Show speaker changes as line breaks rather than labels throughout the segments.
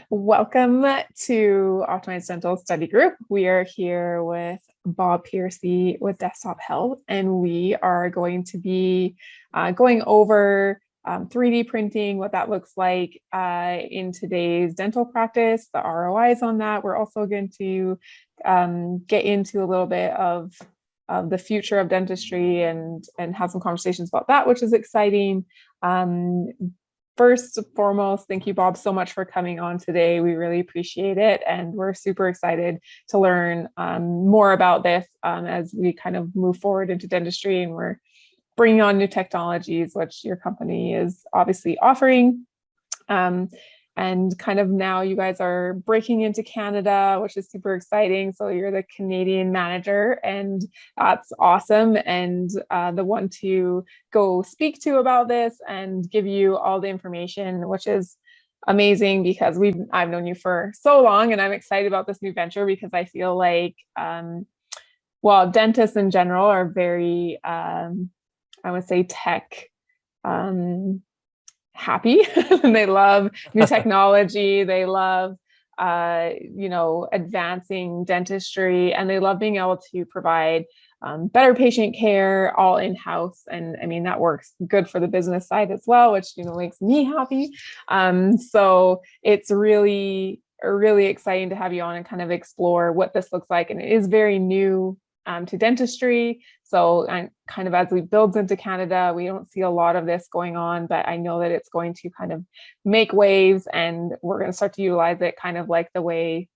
Welcome to Optimized Dental Study Group. We are here with Bob Piercy with Desktop Health, and we are going to be going over 3D printing, what that looks like in today's dental practice, the ROIs on that. We're also going to get into a little bit of the future of dentistry and have some conversations about that, which is exciting. First and foremost, thank you, Bob, so much for coming on today. We really appreciate it. And we're super excited to learn more about this as we kind of move forward into dentistry. And we're bringing on new technologies, which your company is obviously offering. And kind of now you guys are breaking into Canada, which is super exciting. So you're the Canadian manager, and that's awesome. And the one to go speak to about this and give you all the information, which is amazing because I've known you for so long, and I'm excited about this new venture because I feel like, dentists in general are very, I would say, tech happy. And they love new technology. They love advancing dentistry, and they love being able to provide better patient care all in-house. And I mean, that works good for the business side as well, which makes me happy. So it's really exciting to have you on and kind of explore what this looks like. And it is very new to dentistry. So kind of as we build into Canada, we don't see a lot of this going on, but I know that it's going to kind of make waves, and we're going to start to utilize it kind of like the way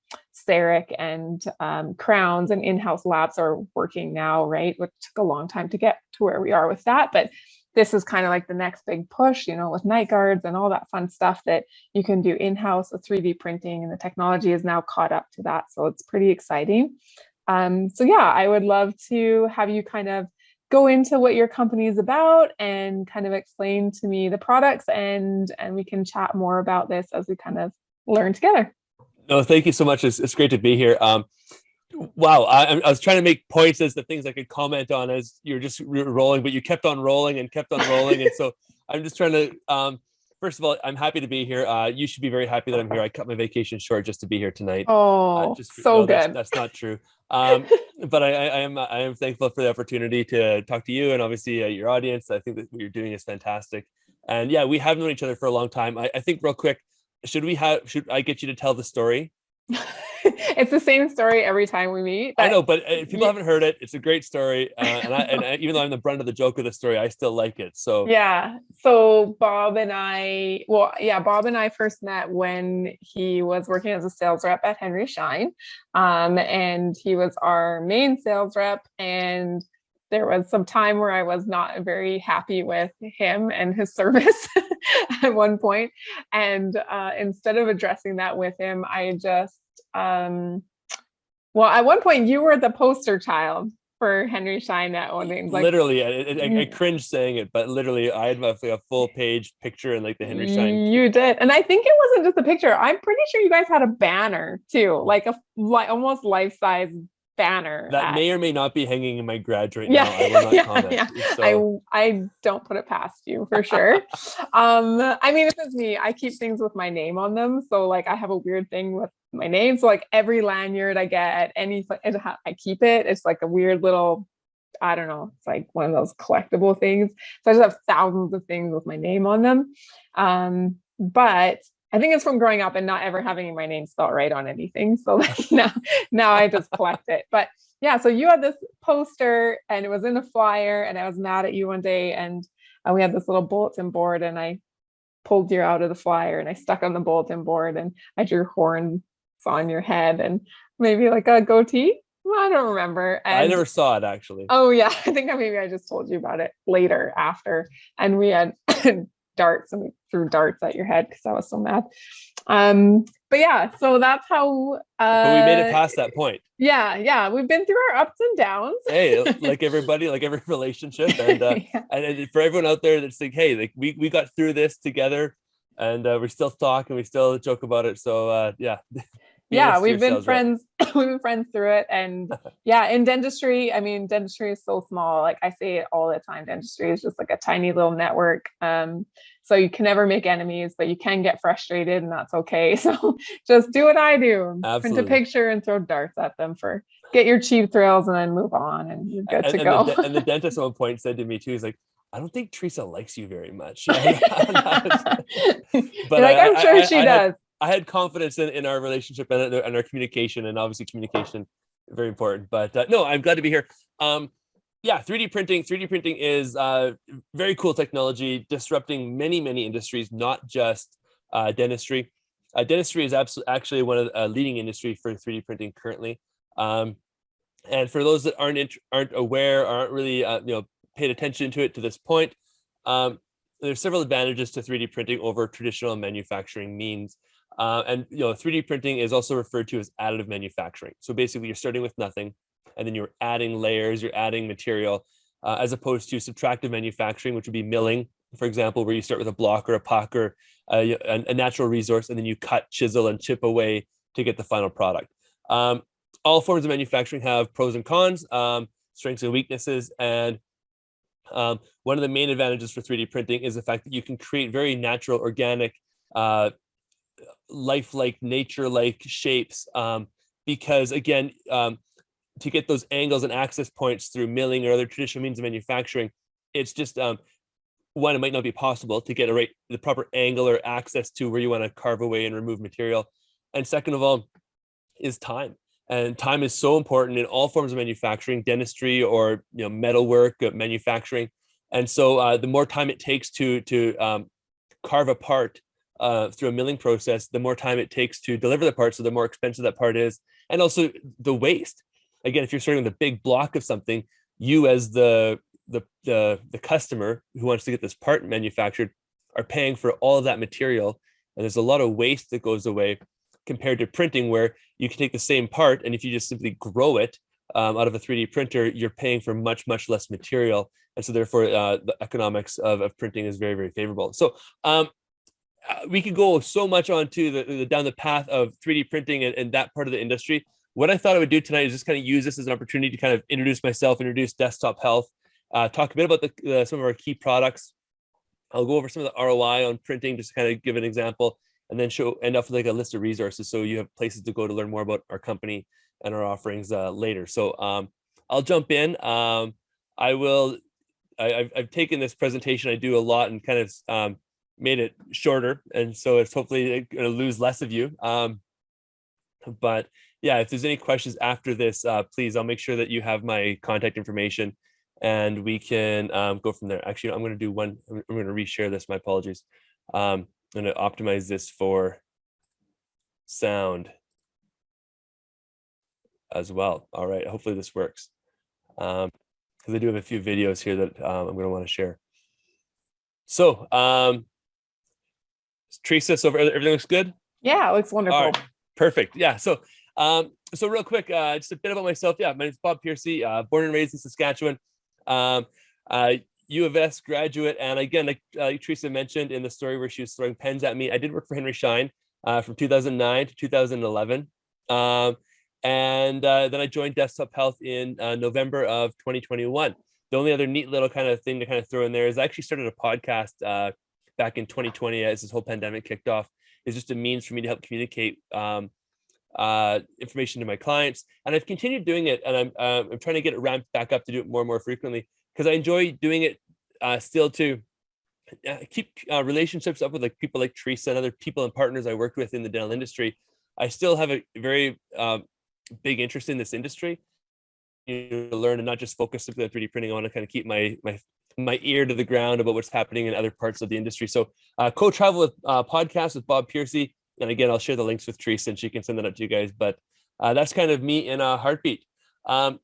CEREC and crowns and in-house labs are working now, right? Which took a long time to get to where we are with that. But this is kind of like the next big push, with night guards and all that fun stuff that you can do in-house with 3D printing, and the technology is now caught up to that. So it's pretty exciting. I would love to have you kind of go into what your company is about and kind of explain to me the products, and we can chat more about this as we kind of learn together.
No, thank you so much. It's great to be here. Wow, I was trying to make points as the things I could comment on as you're just rolling, but you kept on rolling and kept on rolling. And so I'm just trying to, first of all, I'm happy to be here. You should be very happy that I'm here. I cut my vacation short just to be here tonight.
Oh, so good.
That's not true. But I am thankful for the opportunity to talk to you and obviously your audience. I think that what you're doing is fantastic. And yeah, we have known each other for a long time. I think real quick, should I get you to tell the story?
It's the same story every time we meet.
I know, but people haven't heard it. It's a great story, and even though I'm the brunt of the joke of the story, I still like it. So
yeah. So Bob and I first met when he was working as a sales rep at Henry Schein, and he was our main sales rep. And there was some time where I was not very happy with him and his service at one point. And instead of addressing that with him, I just at one point you were the poster child for Henry Schein at one thing.
Like, literally, I cringe saying it, but literally, I had a full page picture in like the Henry Schein.
You did, and I think it wasn't just a picture. I'm pretty sure you guys had a banner too, like almost life-size banner
that may or may not be hanging in my garage right now. I will not comment.
Yeah. So. I don't put it past you for sure. I mean, if it's me, I keep things with my name on them. So like I have a weird thing with my name. So like every lanyard I get, I keep it. It's like a weird little, I don't know, it's like one of those collectible things. So I just have thousands of things with my name on them. But I think it's from growing up and not ever having my name spelled right on anything. So like now I just collect it. But yeah, so you had this poster and it was in a flyer, and I was mad at you one day, and we had this little bulletin board, and I pulled you out of the flyer and I stuck on the bulletin board, and I drew horns on your head and maybe like a goatee. I don't remember. And
I never saw it actually.
Oh yeah, I think maybe I just told you about it later after, and we had darts, and we threw darts at your head because I was so mad. But yeah, so that's how
but we made it past that point.
Yeah, we've been through our ups and downs.
Hey, like everybody, like every relationship, and and for everyone out there that's like, hey, like we got through this together, and we still talk and we still joke about it. So yeah.
Yeah,
to your
we've been
sales rep.
friends. We've been friends through it. And yeah, in dentistry, I mean, dentistry is so small. Like I say it all the time, dentistry is just like a tiny little network. So you can never make enemies, but you can get frustrated, and that's okay. So just do what I do. Print a
Absolutely.
picture and throw darts at them for get your cheap thrills and then move on and you're good to go.
And the dentist at one point said to me too, he's like, I don't think Teresa likes you very much.
You're
But
like, I'm sure she does.
I had confidence in our relationship and our communication, and obviously communication very important. But no, I'm glad to be here. Yeah, 3D printing. 3D printing is very cool technology, disrupting many industries, not just dentistry. Dentistry is actually one of the leading industry for 3D printing currently. And for those that aren't aware, aren't really paid attention to it to this point, there's several advantages to 3D printing over traditional manufacturing means. And 3D printing is also referred to as additive manufacturing. So basically, you're starting with nothing, and then you're adding layers, you're adding material, as opposed to subtractive manufacturing, which would be milling, for example, where you start with a block or a puck or a natural resource, and then you cut, chisel, and chip away to get the final product. All forms of manufacturing have pros and cons, strengths and weaknesses, and one of the main advantages for 3D printing is the fact that you can create very natural, organic, lifelike, nature-like shapes, because again, to get those angles and access points through milling or other traditional means of manufacturing, it's just one, it might not be possible to get the proper angle or access to where you want to carve away and remove material, and second of all is time. And time is so important in all forms of manufacturing, dentistry or metalwork, manufacturing. And so the more time it takes to carve a part through a milling process, the more time it takes to deliver the part, so the more expensive that part is, and also the waste. Again, if you're starting with a big block of something, you as the customer who wants to get this part manufactured are paying for all of that material, and there's a lot of waste that goes away compared to printing, where you can take the same part, and if you just simply grow it out of a 3D printer, you're paying for much less material, and so therefore the economics of printing is very favorable. So we could go so much onto the down the path of 3D printing and that part of the industry. What I thought I would do tonight is just kind of use this as an opportunity to kind of introduce myself, introduce Desktop Health, talk a bit about some of our key products. I'll go over some of the ROI on printing, just to kind of give an example, and then end up with like a list of resources, so you have places to go to learn more about our company and our offerings later. So I'll jump in. I've taken this presentation I do a lot and kind of made it shorter, and so it's hopefully going to lose less of you. But yeah, if there's any questions after this, please, I'll make sure that you have my contact information, and we can go from there. Actually, I'm going to do one. I'm going to reshare this. My apologies. I'm going to optimize this for sound as well. All right, hopefully this works, because I do have a few videos here that I'm going to want to share. So Teresa, so everything looks good?
Yeah, it looks wonderful.
All right, perfect. Yeah, so real quick, just a bit about myself. Yeah, my name is Bob Piercy, born and raised in Saskatchewan, U of S graduate. And again, like Teresa mentioned in the story where she was throwing pens at me, I did work for Henry Schein from 2009 to 2011. And then I joined Desktop Health in November of 2021. The only other neat little kind of thing to kind of throw in there is I actually started a podcast back in 2020 as this whole pandemic kicked off. It's just a means for me to help communicate information to my clients, and I've continued doing it, and I'm trying to get it ramped back up to do it more and more frequently, because I enjoy doing it still to keep relationships up with like people like Teresa and other people and partners I worked with in the dental industry. I still have a very big interest in this industry, to learn and not just focus simply on 3D printing. I want to kind of keep my ear to the ground about what's happening in other parts of the industry. So co-travel with podcast with Bob Piercy. And again, I'll share the links with Teresa and she can send that out to you guys. But that's kind of me in a heartbeat. To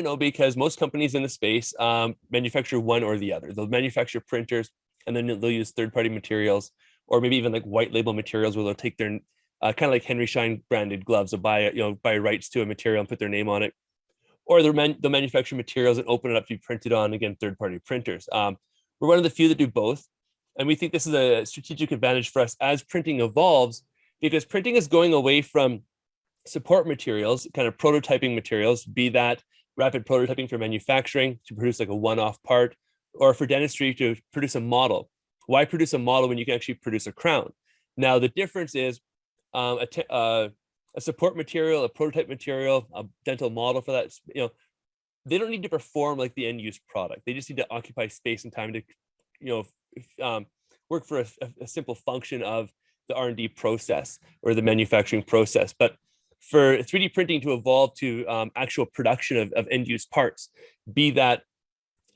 know, because most companies in the space manufacture one or the other. They'll manufacture printers, and then they'll use third-party materials, or maybe even like white label materials, where they'll take their kind of like Henry Schein branded gloves. They'll buy rights to a material and put their name on it, or they'll manufacture materials and open it up to be printed on, again, third-party printers. We're one of the few that do both. And we think this is a strategic advantage for us as printing evolves, because printing is going away from support materials, kind of prototyping materials, be that rapid prototyping for manufacturing to produce like a one-off part, or for dentistry to produce a model. Why produce a model when you can actually produce a crown? Now, the difference is a support material, a prototype material, a dental model for that, they don't need to perform like the end use product. They just need to occupy space and time to, work for a simple function of the R&D process or the manufacturing process. But for 3D printing to evolve to actual production of end use parts, be that,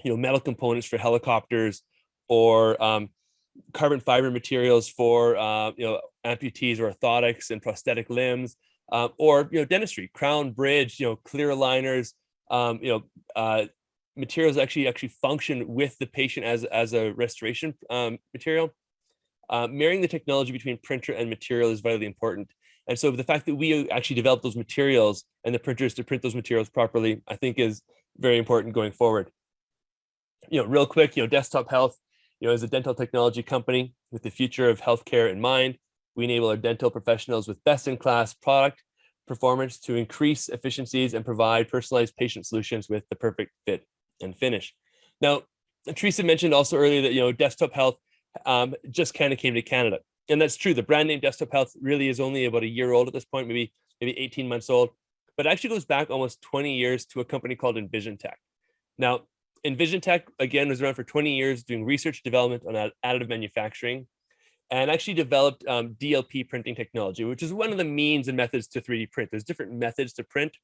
metal components for helicopters, or carbon fiber materials for amputees or orthotics and prosthetic limbs, or dentistry, crown, bridge, clear aligners, materials actually function with the patient as a restoration material. Marrying the technology between printer and material is vitally important. And so the fact that we actually develop those materials and the printers to print those materials properly, I think is very important going forward. Real quick, Desktop Health, is a dental technology company with the future of healthcare in mind. We enable our dental professionals with best-in-class product performance to increase efficiencies and provide personalized patient solutions with the perfect fit and finish. Now, Teresa mentioned also earlier that Desktop Health just kind of came to Canada, and that's true. The brand name Desktop Health really is only about a year old at this point, maybe 18 months old, but it actually goes back almost 20 years to a company called Envision Tech. Now, Envision Tech, again, was around for 20 years doing research development on additive manufacturing, and actually developed DLP printing technology, which is one of the means and methods to 3D print. There's different methods to print.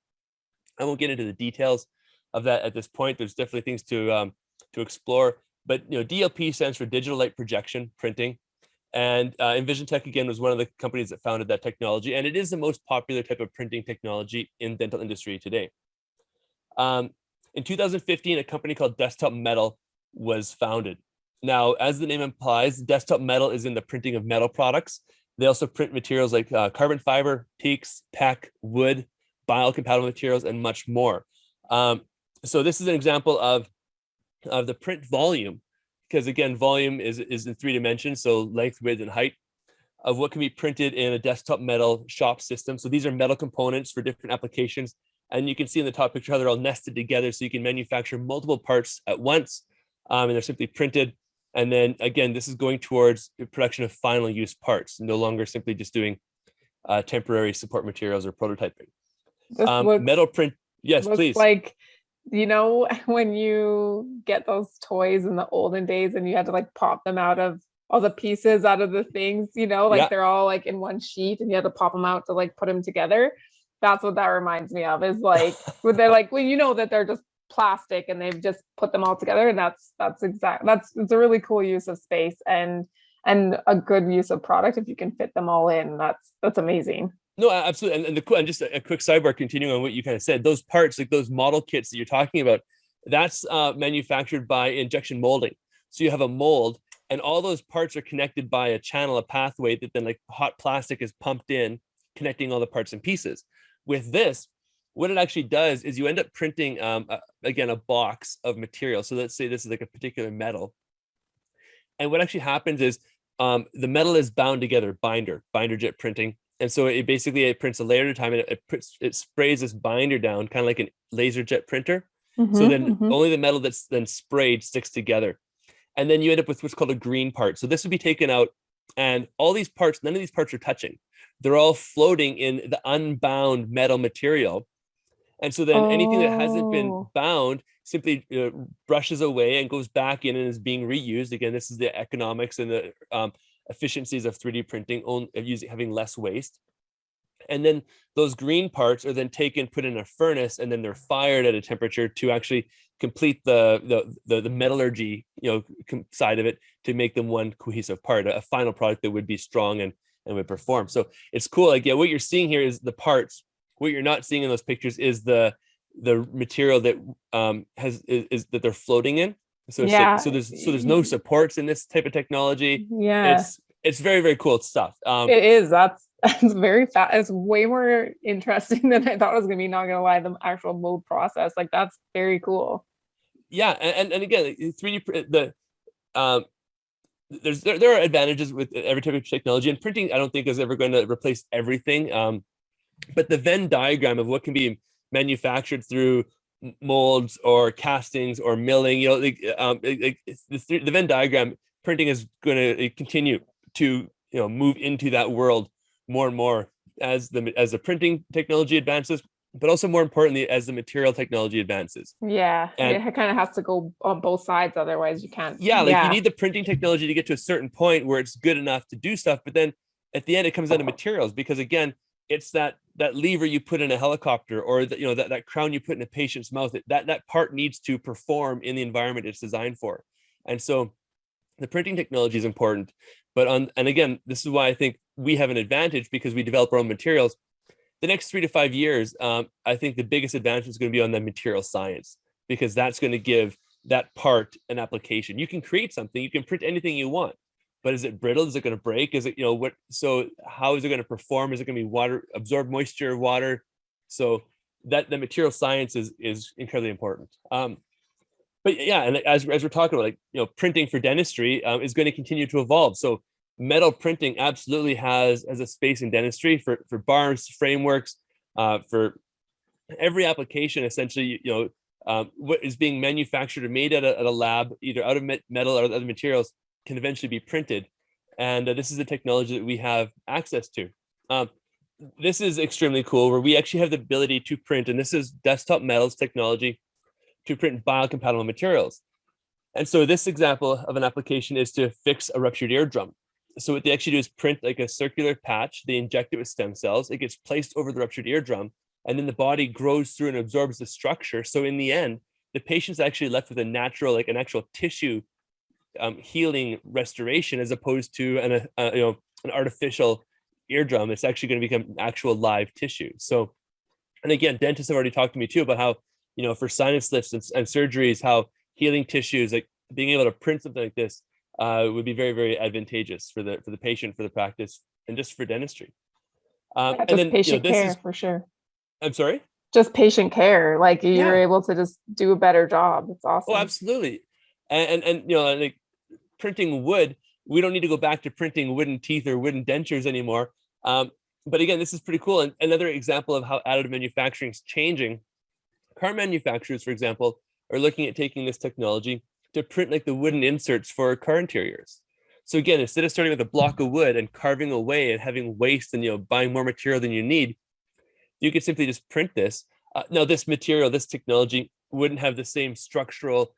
I won't get into the details of that at this point. There's definitely things to explore, but DLP stands for digital light projection printing, and Envision Tech, again, was one of the companies that founded that technology, and it is the most popular type of printing technology in dental industry today. In 2015, a company called Desktop Metal was founded. Now, as the name implies, Desktop Metal is in the printing of metal products. They also print materials like carbon fiber, teaks, PEC, wood, biocompatible materials, and much more. So this is an example of the print volume, because again, volume is in 3 dimensions, so length, width, and height of what can be printed in a Desktop Metal shop system. So these are metal components for different applications. And you can see in the top picture how they're all nested together, so you can manufacture multiple parts at once, and they're simply printed. And then again, this is going towards the production of final use parts, no longer simply just doing temporary support materials or prototyping. Metal print, yes, please.
Like, when you get those toys in the olden days and you had to like pop them out of all the pieces out of the things, they're all like in one sheet and you had to pop them out to like put them together. That's what that reminds me of, is like when they're like, well, that they're just plastic and they've just put them all together, and it's a really cool use of space and a good use of product if you can fit them all in. That's amazing.
No, absolutely. And just a quick sidebar, continuing on what you kind of said, those parts, like those model kits that you're talking about, that's manufactured by injection molding. So you have a mold, and all those parts are connected by a channel, a pathway that then like hot plastic is pumped in, connecting all the parts and pieces. With this, what it actually does is you end up printing, again, a box of material. So let's say this is like a particular metal. And what actually happens is the metal is bound together, binder jet printing. And so it prints a layer at a time, and it sprays this binder down, kind of like a laser jet printer. So then only the metal that's then sprayed sticks together. And then you end up with what's called a green part. So this would be taken out, and all these parts, none of these parts are touching. They're all floating in the unbound metal material. And so then anything that hasn't been bound simply brushes away and goes back in and is being reused. Again, this is the economics and the efficiencies of 3D printing, having less waste. And then those green parts are then taken, put in a furnace, and then they're fired at a temperature to actually complete the metallurgy, side of it, to make them one cohesive part, a final product that would be strong and would perform. So it's cool. Like, what you're seeing here is the parts. What you're not seeing in those pictures is the material that is that they're floating in. So there's no supports in this type of technology.
Yeah,
it's very, very cool stuff.
It is. It's very fast. It's way more interesting than I thought it was gonna be, not gonna lie, the actual mold process. Like that's very cool.
Yeah, and again, 3D the um, there are advantages with every type of technology, and printing I don't think is ever going to replace everything. But the Venn diagram of what can be manufactured through molds or castings or milling, the Venn diagram, printing is going to continue to move into that world more and more as the printing technology advances, but also more importantly as the material technology advances.
Yeah,
And
it kind of has to go on both sides, otherwise you can't.
yeah, like you
Yeah.
need the printing technology to get to a certain point where it's good enough to do stuff, but then at the end it comes down to materials, because again, it's that lever you put in a helicopter, or that crown you put in a patient's mouth, that part needs to perform in the environment it's designed for. And so the printing technology is important, but and again, this is why I think we have an advantage, because we develop our own materials. The next 3 to 5 years, I think the biggest advantage is going to be on the material science, because that's going to give that part an application. You can create something, you can print anything you want, but is it brittle? Is it going to break? Is it, what? So how is it going to perform? Is it going to be water, absorb moisture, water? So that the material science is incredibly important. But yeah, and as we're talking about, printing for dentistry is going to continue to evolve. So metal printing absolutely has a space in dentistry for bars, frameworks, for every application. Essentially, what is being manufactured or made at a lab, either out of metal or other materials, can eventually be printed. And this is the technology that we have access to. This is extremely cool, where we actually have the ability to print, and this is Desktop Metal's technology, to print biocompatible materials. And so this example of an application is to fix a ruptured eardrum. So what they actually do is print like a circular patch. They inject it with stem cells. It gets placed over the ruptured eardrum, and then the body grows through and absorbs the structure. So in the end, the patient's actually left with a natural, like an actual tissue healing restoration, as opposed to an artificial eardrum. It's actually going to become actual live tissue. So, and again, dentists have already talked to me too about how, for sinus lifts and surgeries, how healing tissues, like being able to print something like this would be very, very advantageous for the patient, for the practice, and just for dentistry.
Yeah,
And
just
then,
patient
this
care
is,
for sure.
I'm sorry?
Just patient care. Like you're
Yeah.
able to just do a better job. It's
Oh,
awesome.
absolutely. And like printing wood, we don't need to go back to printing wooden teeth or wooden dentures anymore. But again, this is pretty cool. And another example of how additive manufacturing is changing. Car manufacturers, for example, are looking at taking this technology to print like the wooden inserts for car interiors. So again, instead of starting with a block of wood and carving away and having waste and buying more material than you need, you could simply just print this. Now, this material, this technology wouldn't have the same structural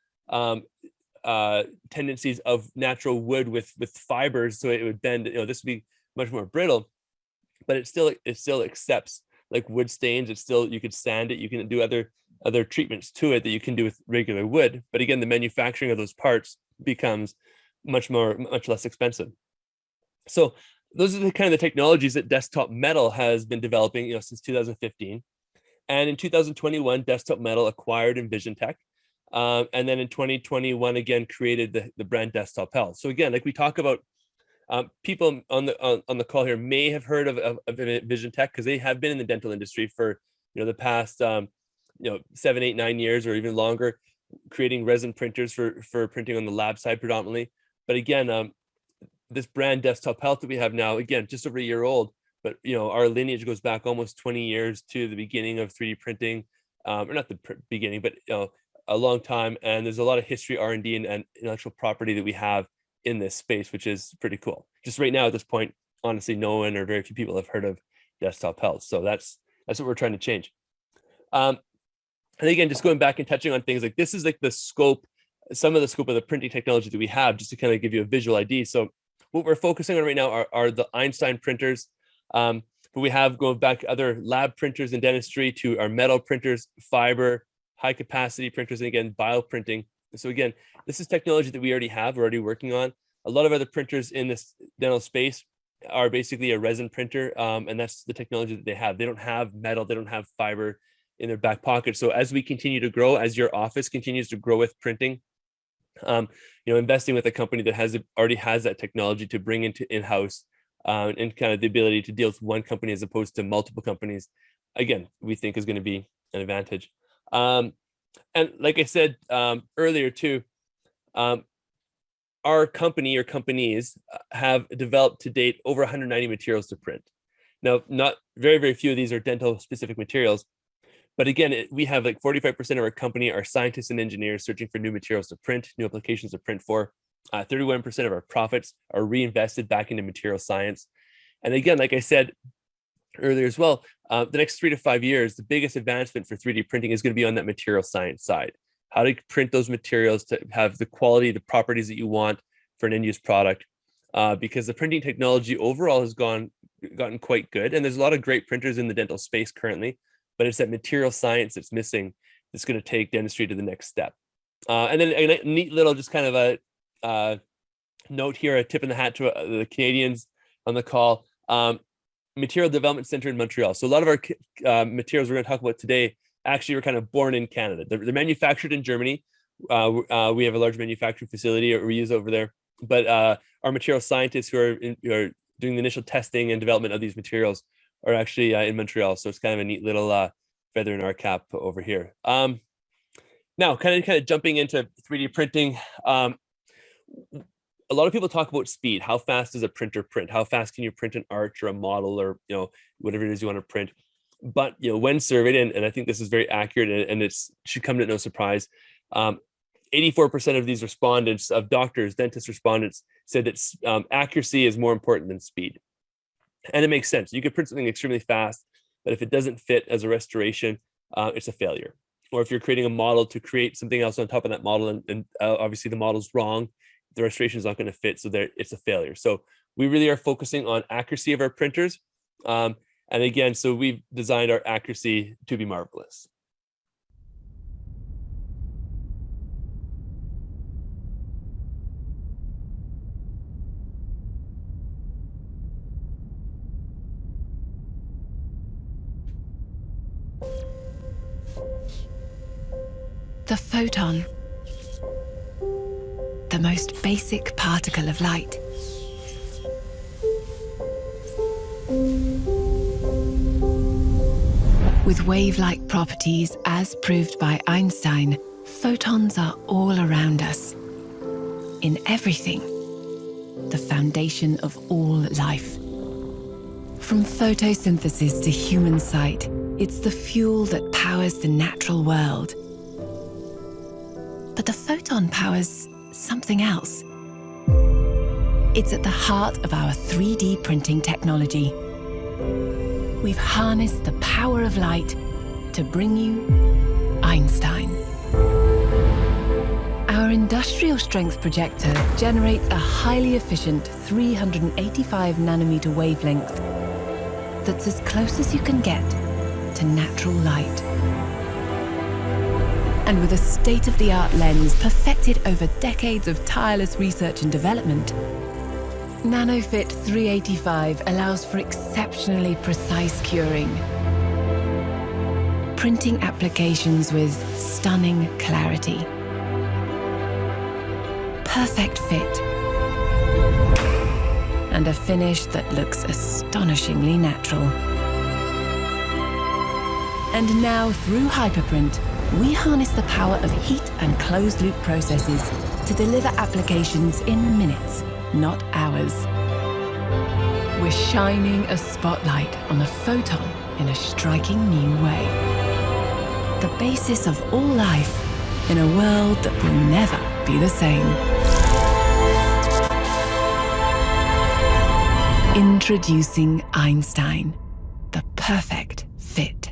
tendencies of natural wood with fibers, so it would bend. This would be much more brittle, but it still accepts like wood stains. It's still, you could sand it, you can do other treatments to it that you can do with regular wood. But again, the manufacturing of those parts becomes much less expensive. So those are the kind of the technologies that Desktop Metal has been developing, since 2015. And in 2021, Desktop Metal acquired EnvisionTech. And then in 2021, again, created the brand Desktop Health. So again, like we talk about, people on the call here may have heard of EnvisionTech, because they have been in the dental industry for the past 7, 8, 9 years or even longer, creating resin printers for printing on the lab side predominantly. But again, this brand Desktop Health that we have now, again, just over a year old, but our lineage goes back almost 20 years to the beginning of 3D printing, or not the beginning, but a long time. And there's a lot of history, R&D, and intellectual property that we have in this space, which is pretty cool. Just right now at this point, honestly, no one or very few people have heard of Desktop Health. So that's what we're trying to change. And again, just going back and touching on things like this is like the scope, some of the scope of the printing technology that we have, just to kind of give you a visual ID. So what we're focusing on right now are the Einstein printers. But we have, going back, other lab printers in dentistry, to our metal printers, fiber, high capacity printers, and again, bioprinting. So again, this is technology that we already have, we're already working on. A lot of other printers in this dental space are basically a resin printer, and that's the technology that they have. They don't have metal, they don't have fiber in their back pocket. So as we continue to grow, as your office continues to grow with printing, investing with a company that already has that technology to bring into in-house and kind of the ability to deal with one company as opposed to multiple companies, again, we think is going to be an advantage. And like I said earlier too, our company or companies have developed to date over 190 materials to print. Now, not very few of these are dental specific materials, but again, we have like 45% of our company are scientists and engineers searching for new materials to print, new applications to print for. 31% of our profits are reinvested back into material science. And again, like I said earlier as well, the next 3 to 5 years, the biggest advancement for 3D printing is going to be on that material science side. How to print those materials to have the quality, the properties that you want for an end-use product, because the printing technology overall has gotten quite good. And there's a lot of great printers in the dental space currently, but it's that material science that's missing that's going to take dentistry to the next step. And then a neat little just kind of a note here, a tip in the hat to the Canadians on the call. Material Development Center in Montreal. So a lot of our materials we're going to talk about today actually were kind of born in Canada. They're manufactured in Germany. We have a large manufacturing facility we use over there, but our material scientists who are doing the initial testing and development of these materials are actually in Montreal. So it's kind of a neat little feather in our cap over here. Now, kind of jumping into 3D printing. A lot of people talk about speed. How fast does a printer print? How fast can you print an arch or a model or whatever it is you want to print? But when surveyed, and I think this is very accurate, and it should come to no surprise, 84% of these respondents, of doctors, dentist respondents, said that accuracy is more important than speed. And it makes sense. You could print something extremely fast, but if it doesn't fit as a restoration, it's a failure. Or if you're creating a model to create something else on top of that model, and obviously the model's wrong, the restoration is not going to fit, so it's a failure. So we really are focusing on accuracy of our printers. And again, so we've designed our accuracy to be marvelous.
The photon, the most basic particle of light. With wave-like properties as proved by Einstein, photons are all around us. In everything, the foundation of all life. From photosynthesis to human sight, it's the fuel that powers the natural world. But the photon powers something else. It's at the heart of our 3D printing technology. We've harnessed the power of light to bring you Einstein. Our industrial strength projector generates a highly efficient 385 nanometer wavelength that's as close as you can get to natural light. And with a state-of-the-art lens perfected over decades of tireless research and development, NanoFit 385 allows for exceptionally precise curing, printing applications with stunning clarity, perfect fit, and a finish that looks astonishingly natural. And now, through Hyperprint, we harness the power of heat and closed-loop processes to deliver applications in minutes, not hours. We're shining a spotlight on the photon in a striking new way. The basis of all life in a world that will never be the same. Introducing Einstein, the perfect fit.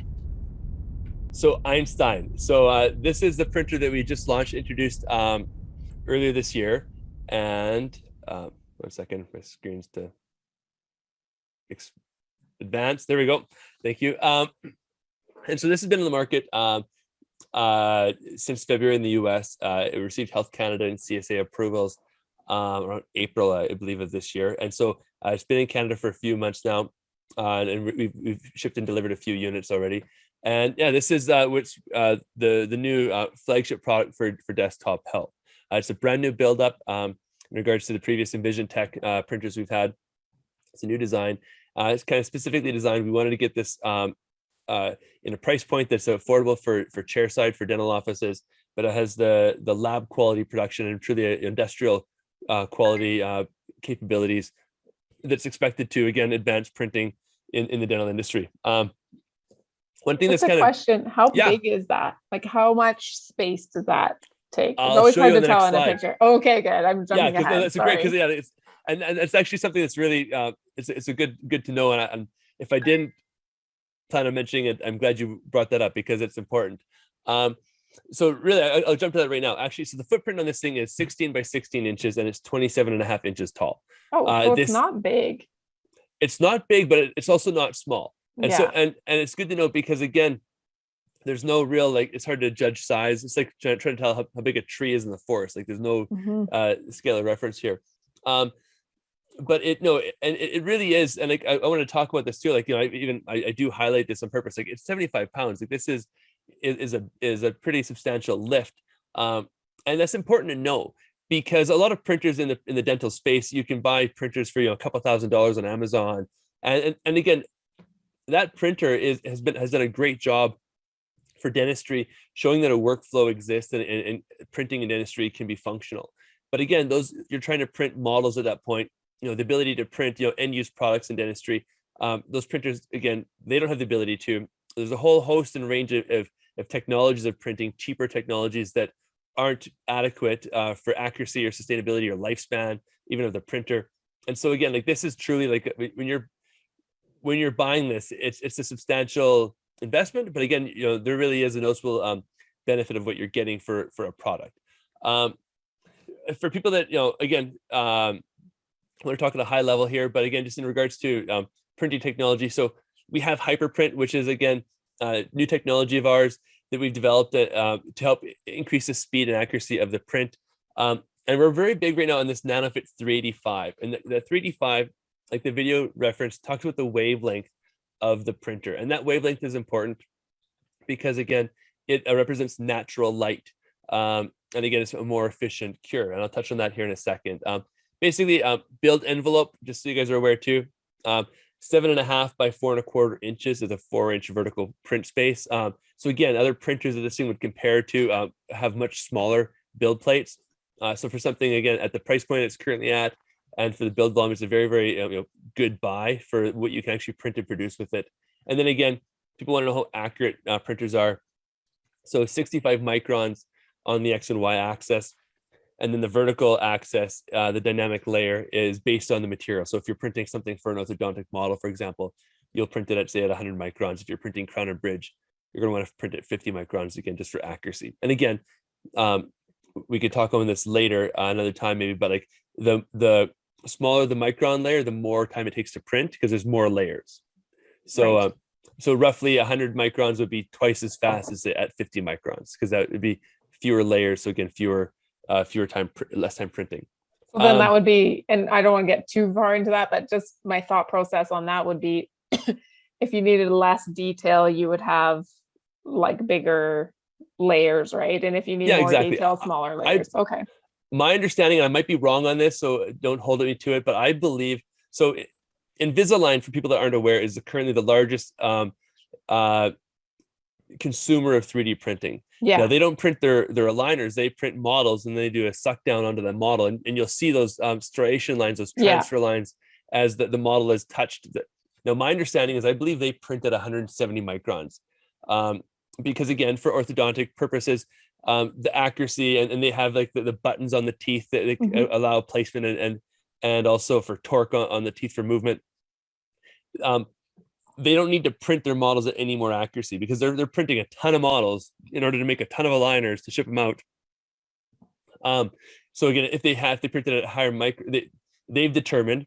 So Einstein. So this is the printer that we just introduced earlier this year. And 1 second, my screen's to advance. There we go. Thank you. And so this has been in the market since February in the US. It received Health Canada and CSA approvals around April, I believe, of this year. And so it's been in Canada for a few months now, and we've shipped and delivered a few units already. And yeah, this is the new flagship product for desktop health. It's a brand new build-up in regards to the previous Envision Tech printers we've had. It's a new design. It's kind of specifically designed. We wanted to get this in a price point that's affordable for chairside, for dental offices, but it has the lab quality production and truly industrial quality capabilities that's expected to, again, advance printing in the dental industry. One thing
Just
that's
a
kind
question, how
yeah.
big is that? Like, how much space does that take? It's
I'll
always
show
hard
you
to
on the
tell
next
in a
slide.
picture. Okay, good. I'm
Yeah,
jumping ahead.
that's a great, because it's and it's actually something that's really it's a good to know. And if I didn't plan on mentioning it, I'm glad you brought that up because it's important. So really, I'll jump to that right now. Actually, so the footprint on this thing is 16 by 16 inches, and it's 27.5 inches tall.
Oh, so it's not big.
It's not big, but it's also not small. And
Yeah.
so, and it's good to know because, again, there's no real, like, it's hard to judge size. It's like trying to tell how big a tree is in the forest. Like, there's no scale of reference here. But it really is. And like, I want to talk about this too. Like, I do highlight this on purpose. Like, it's 75 pounds. Like, this is a pretty substantial lift. And that's important to know because a lot of printers in the dental space, you can buy printers for, a couple $1,000s on Amazon. And again, that printer has done a great job for dentistry, showing that a workflow exists and printing in dentistry can be functional. But again, you're trying to print models at that point, the ability to print, end use products in dentistry. Those printers, again, they don't have the ability to. There's a whole host and range of technologies of printing, cheaper technologies that aren't adequate for accuracy or sustainability or lifespan, even of the printer. And so again, like, this is truly like when you're buying this, it's a substantial investment, but again, there really is a noticeable benefit of what you're getting for a product. For people that, again, we're talking at a high level here, but again, just in regards to printing technology. So we have Hyperprint, which is, again, new technology of ours that we've developed to help increase the speed and accuracy of the print. And we're very big right now on this NanoFit 385. And the 385, like the video reference, talks about the wavelength of the printer. And that wavelength is important because, again, it represents natural light. And again, it's a more efficient cure. And I'll touch on that here in a second. Basically, build envelope, just so you guys are aware too, 7.5 by 4.25 inches is a 4-inch vertical print space. So again, other printers that this thing would compare to have much smaller build plates. So for something, again, at the price point it's currently at, and for the build volume, it's a very, very good buy for what you can actually print and produce with it. And then again, people want to know how accurate printers are. So 65 microns on the X and Y axis. And then the vertical axis, the dynamic layer, is based on the material. So if you're printing something for an orthodontic model, for example, you'll print it at, say, at 100 microns. If you're printing crown and bridge, you're going to want to print it at 50 microns, again, just for accuracy. And again, we could talk on this later another time maybe, but like the smaller the micron layer, the more time it takes to print because there's more layers. So
Right.
So roughly 100 microns would be twice as fast as at 50 microns because that would be fewer layers. So again, less time printing.
So then that would be, and I don't want to get too far into that, but just my thought process on that would be if you needed less detail, you would have like bigger layers, right? And if you need more detail, smaller layers. Okay.
My understanding, and I might be wrong on this, so don't hold me to it, but I believe, so Invisalign, for people that aren't aware, is currently the largest consumer of 3D printing.
Yeah.
Now, they don't print their aligners, they print models and they do a suck down onto that model. And you'll see those striation lines, those transfer lines as the model is touched. Now, my understanding is I believe they print at 170 microns. Because again, for orthodontic purposes, the accuracy and they have like the buttons on the teeth that they allow placement and also for torque on the teeth for movement. They don't need to print their models at any more accuracy because they're printing a ton of models in order to make a ton of aligners to ship them out. So again, if they printed at a higher they've determined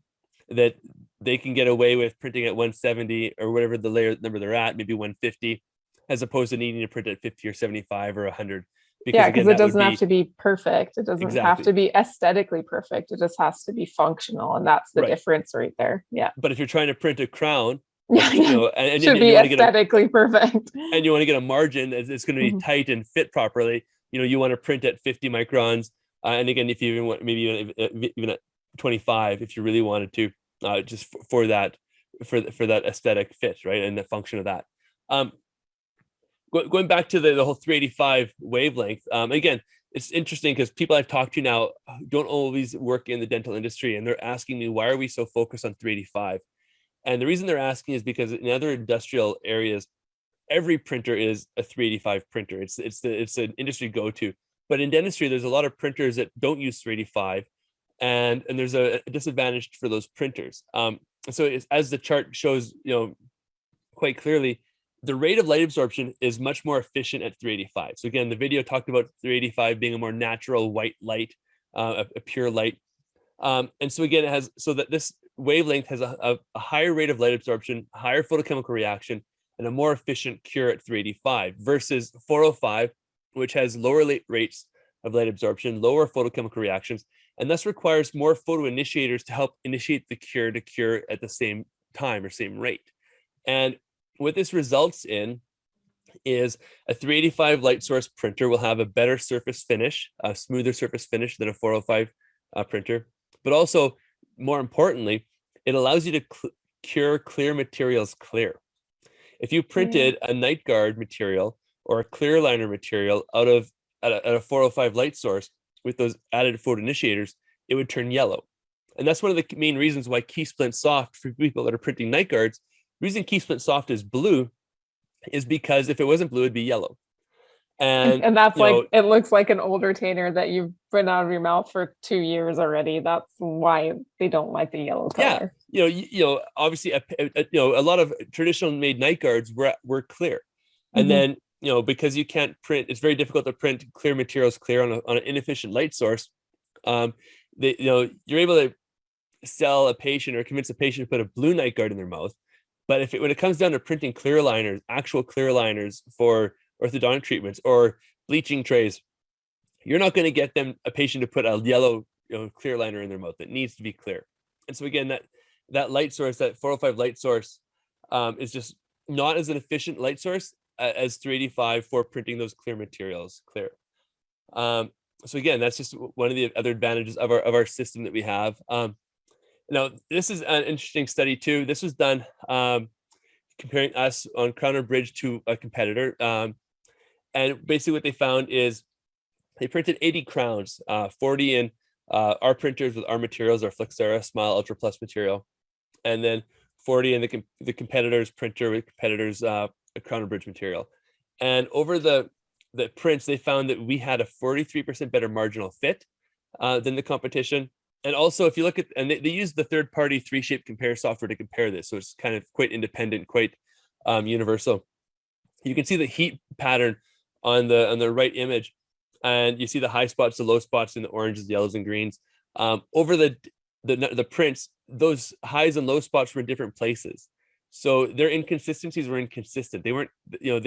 that they can get away with printing at 170 or whatever the layer number they're at, maybe 150, as opposed to needing to print at 50 or 75 or 100.
Because it doesn't have to be perfect. It doesn't have to be aesthetically perfect. It just has to be functional. And that's the difference right there. Yeah.
But if you're trying to print a crown,
and should be aesthetically perfect.
And you want to get a margin that's going to be tight and fit properly. You want to print at 50 microns. And again, if you even want, maybe even at 25, if you really wanted to, just for that aesthetic fit, right, and the function of that. Going back to the whole 385 wavelength, again, it's interesting because people I've talked to now don't always work in the dental industry, and they're asking me, why are we so focused on 385? And the reason they're asking is because in other industrial areas, every printer is a 385 printer. It's an industry go-to. But in dentistry, there's a lot of printers that don't use 385, and there's a disadvantage for those printers. So as the chart shows, quite clearly, the rate of light absorption is much more efficient at 385. So again, the video talked about 385 being a more natural white light, a pure light. And so again, that this wavelength has a higher rate of light absorption, higher photochemical reaction, and a more efficient cure at 385 versus 405, which has lower rates of light absorption, lower photochemical reactions, and thus requires more photoinitiators to help initiate the cure to cure at the same time or same rate. And what this results in is a 385 light source printer will have a better surface finish, a smoother surface finish than a 405 printer. But also, more importantly, it allows you to cure clear materials clear. If you printed a night guard material or a clear liner material out of at a 405 light source with those added photoinitiators, it would turn yellow. And that's one of the main reasons why Key Splint Soft, for people that are printing night guards, the reason Key Splint Soft is blue is because if it wasn't blue, it'd be yellow.
And that's like, it looks like an old retainer that you've been out of your mouth for 2 years already. That's why they don't like the yellow color.
Yeah, obviously, a lot of traditional made night guards were clear, and then because you can't print, it's very difficult to print clear materials clear on an inefficient light source. You're able to sell a patient or convince a patient to put a blue night guard in their mouth, but when it comes down to printing clear liners, actual clear liners for orthodontic treatments or bleaching trays, you're not going to get a patient to put a yellow clear liner in their mouth. It needs to be clear. And so again, that light source, that 405 light source, is just not as an efficient light source as 385 for printing those clear materials clear. So again, that's just one of the other advantages of our system that we have. Now, this is an interesting study too. This was done comparing us on Crown and Bridge to a competitor. And basically what they found is they printed 80 crowns, 40 in our printers with our materials, our Flexera Smile Ultra Plus material, and then 40 in the competitor's printer with competitor's Crown and Bridge material. And over the prints, they found that we had a 43% better marginal fit than the competition. And also, if you look at, and they use the third-party 3Shape compare software to compare this, so it's kind of quite independent, quite universal. You can see the heat pattern on the right image, and you see the high spots, the low spots in the oranges, yellows, and greens. Over the prints, those highs and low spots were in different places, so their inconsistencies were inconsistent. They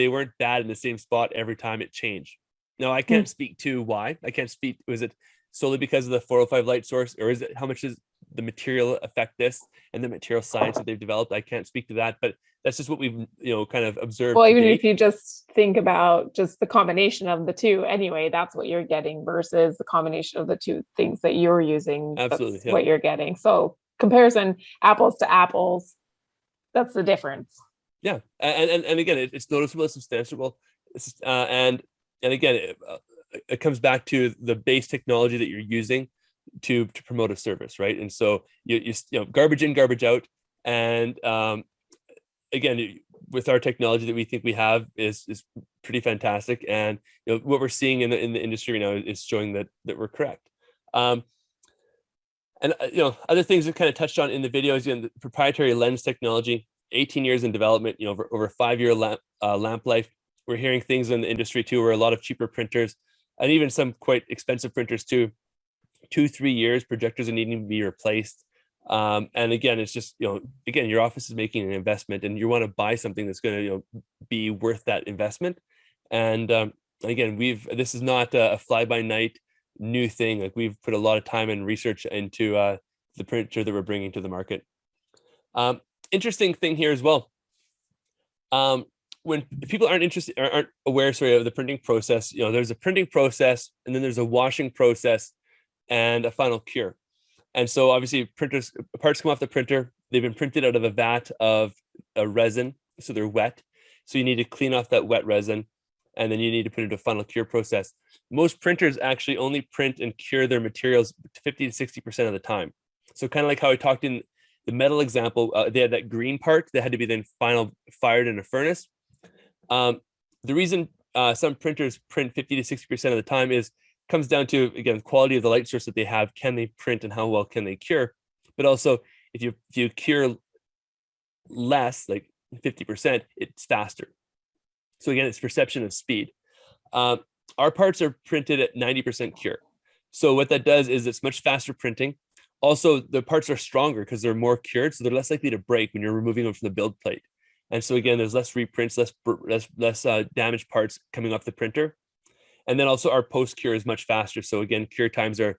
weren't bad in the same spot every time it changed. Now, I can't speak to why. I can't speak. Was it solely because of the 405 light source, or is it how much does the material affect this and the material science that they've developed? I can't speak to that, but that's just what we've kind of observed.
Well, even if you just think about just the combination of the two, anyway, that's what you're getting versus the combination of the two things that you're using.
Absolutely,
that's what you're getting. So comparison, apples to apples, that's the difference.
Yeah, and again, it's noticeable, it's substantial, and again, it comes back to the base technology that you're using to promote a service, right? And so you garbage in, garbage out, and again, with our technology that we think we have is pretty fantastic, and what we're seeing in the industry right now is showing that we're correct. And other things that kind of touched on in the video is the proprietary lens technology, 18 years in development, over 5-year lamp life. We're hearing things in the industry too, where a lot of cheaper printers and even some quite expensive printers too, 2-3 years, projectors are needing to be replaced. And again, it's just, again, your office is making an investment and you want to buy something that's going to, be worth that investment. And again, this is not a fly by night new thing. Like, we've put a lot of time and research into the printer that we're bringing to the market. Interesting thing here as well. When people aren't aware, of the printing process, there's a printing process, and then there's a washing process and a final cure. And so obviously parts come off the printer, they've been printed out of a vat of a resin, so they're wet. So you need to clean off that wet resin, and then you need to put it into a final cure process. Most printers actually only print and cure their materials 50 to 60% of the time. So kind of like how I talked in the metal example, they had that green part that had to be then fired in a furnace. The reason some printers print 50 to 60% of the time comes down to, again, quality of the light source that they have. Can they print and how well can they cure? But also, if you cure less, like 50%, it's faster. So again, it's perception of speed. Our parts are printed at 90% cure. So what that does is it's much faster printing. Also, the parts are stronger because they're more cured, so they're less likely to break when you're removing them from the build plate. And so again, there's less reprints, less damaged parts coming off the printer. And then also our post cure is much faster. So again, cure times are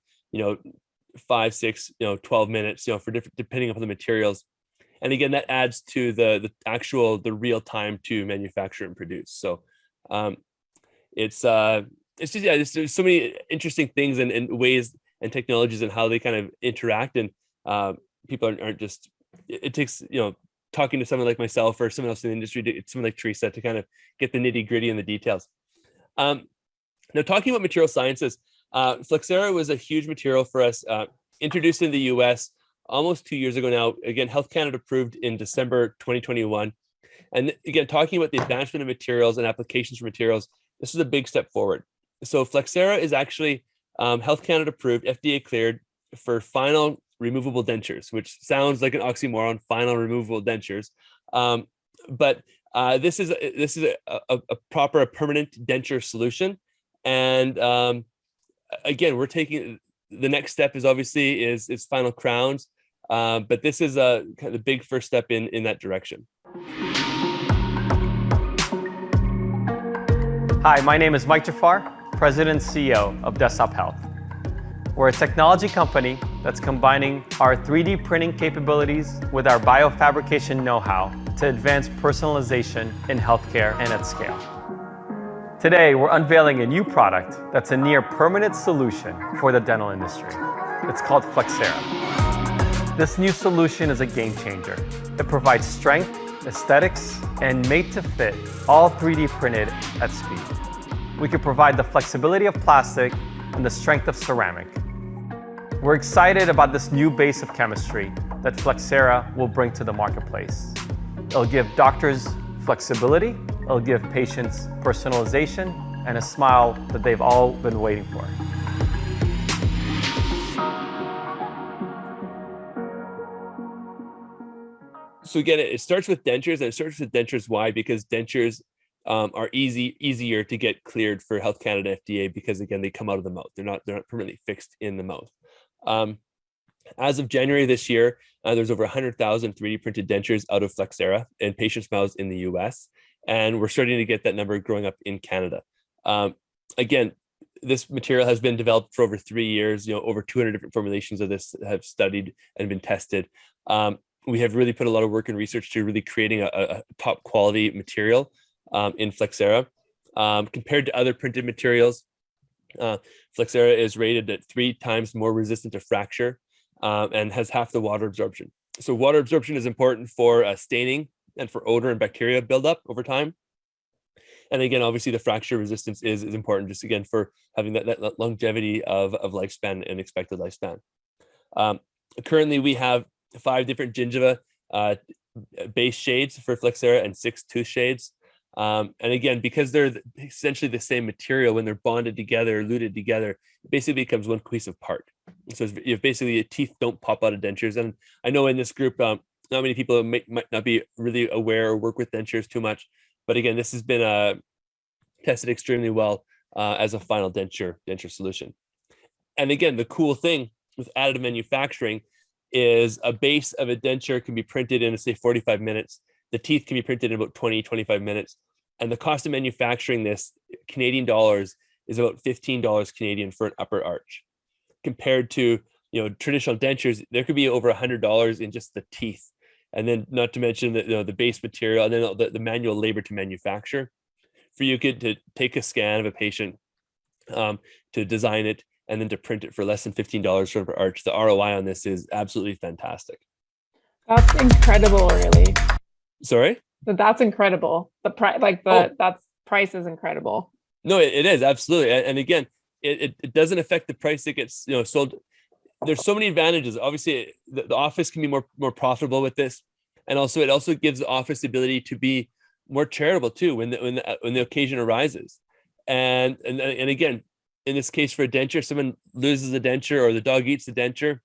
5, 6, 12 minutes, for different, depending upon the materials. And again, that adds to the real time to manufacture and produce. So it's just, yeah, there's so many interesting things and ways and technologies and how they kind of interact. And people aren't just, it takes, talking to someone like myself or someone else in the industry, someone like Teresa, to kind of get the nitty gritty and the details. Now, talking about material sciences, Flexera was a huge material for us, introduced in the US almost 2 years ago now. Again, Health Canada approved in December 2021. And again, talking about the advancement of materials and applications for materials, this is a big step forward. So Flexera is actually Health Canada approved, FDA cleared for final removable dentures, which sounds like an oxymoron, final removable dentures. But this is a proper, permanent denture solution. And again, we're taking, the next step is obviously is final crowns. But this is a kind of big first step in that direction.
Hi, my name is Mike Jafar, President and CEO of Desktop Health. We're a technology company that's combining our 3D printing capabilities with our biofabrication know-how to advance personalization in healthcare and at scale. Today, we're unveiling a new product that's a near permanent solution for the dental industry. It's called Flexera. This new solution is a game changer. It provides strength, aesthetics, and made to fit, all 3D printed at speed. We can provide the flexibility of plastic and the strength of ceramic. We're excited about this new base of chemistry that Flexera will bring to the marketplace. It'll give doctors flexibility, it'll give patients personalization, and a smile that they've all been waiting for.
So again, it starts with dentures, and it starts with dentures. Why? Because dentures are easier to get cleared for Health Canada FDA, because again, they come out of the mouth. They're not permanently fixed in the mouth. As of January this year, there's over 100,000 3D printed dentures out of Flexera in patients' mouths in the US. And we're starting to get that number growing up in Canada. Again, this material has been developed for over 3 years. Over 200 different formulations of this have studied and been tested. We have really put a lot of work and research to really creating a top quality material in Flexera. Compared to other printed materials, Flexera is rated at 3 times more resistant to fracture and has half the water absorption. So water absorption is important for staining and for odor and bacteria buildup over time. And again, obviously the fracture resistance is important, just again, for having that longevity of lifespan and expected lifespan. Currently, we have 5 different gingiva base shades for Flexera and 6 tooth shades. And again, because they're essentially the same material, when they're bonded together, luted together, it basically becomes one cohesive part. So if basically your teeth don't pop out of dentures. And I know in this group, not many people might not be really aware or work with dentures too much. But again, this has been tested extremely well as a final denture solution. And again, the cool thing with additive manufacturing is a base of a denture can be printed in, say, 45 minutes. The teeth can be printed in about 20, 25 minutes. And the cost of manufacturing this, Canadian dollars, is about $15 Canadian for an upper arch. Compared to traditional dentures, there could be over $100 in just the teeth. And then not to mention the base material and then the manual labor to manufacture. For you to take a scan of a patient, to design it, and then to print it for less than $15 per arch, the ROI on this is absolutely fantastic.
That's incredible, really.
Sorry?
That's incredible. The price, that's price is incredible.
No, it is absolutely. And again, it doesn't affect the price that gets sold. There's so many advantages. Obviously, the office can be more profitable with this, and also it also gives the office the ability to be more charitable too when the occasion arises. And again, in this case for a denture, someone loses a denture or the dog eats the denture.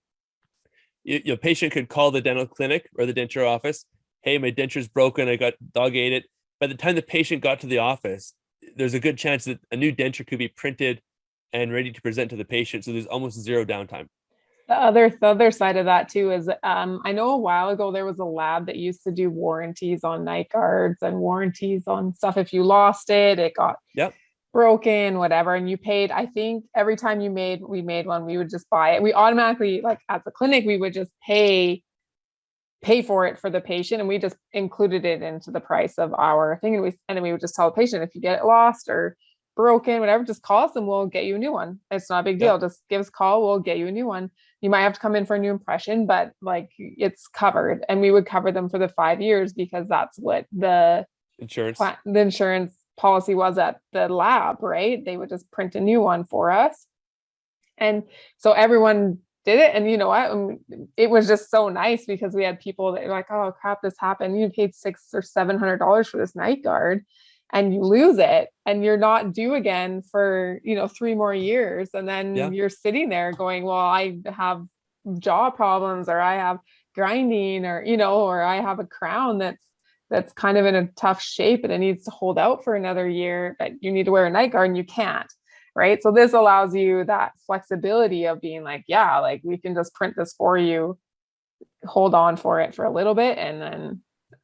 Your patient could call the dental clinic or the denture office. Hey, my denture's broken. Dog ate it. By the time the patient got to the office, there's a good chance that a new denture could be printed and ready to present to the patient. So there's almost zero downtime.
The other side of that too is I know a while ago there was a lab that used to do warranties on night guards and warranties on stuff. If you lost it, it got broken, whatever, and you paid. I think every time we made one, we would just buy it. We automatically, like at the clinic, we would just pay for it for the patient, and we just included it into the price of our thing. And then we would just tell the patient, if you get it lost or broken, whatever, just call us and we'll get you a new one. It's not a big deal. Just give us a call. We'll get you a new one. You might have to come in for a new impression, but like it's covered, and we would cover them for the 5 years because that's what the insurance policy was at the lab, right? They would just print a new one for us. And so everyone did it. And you know what? It was just so nice because we had people that were like, oh crap, this happened. You paid $600 or $700 for this night guard, and you lose it and you're not due again for 3 more years. And then you're sitting there going, well, I have jaw problems, or I have grinding, or or I have a crown that's kind of in a tough shape and it needs to hold out for another year, but you need to wear a night guard and you can't. Right. So this allows you that flexibility of being like, like we can just print this for you, hold on for it for a little bit, and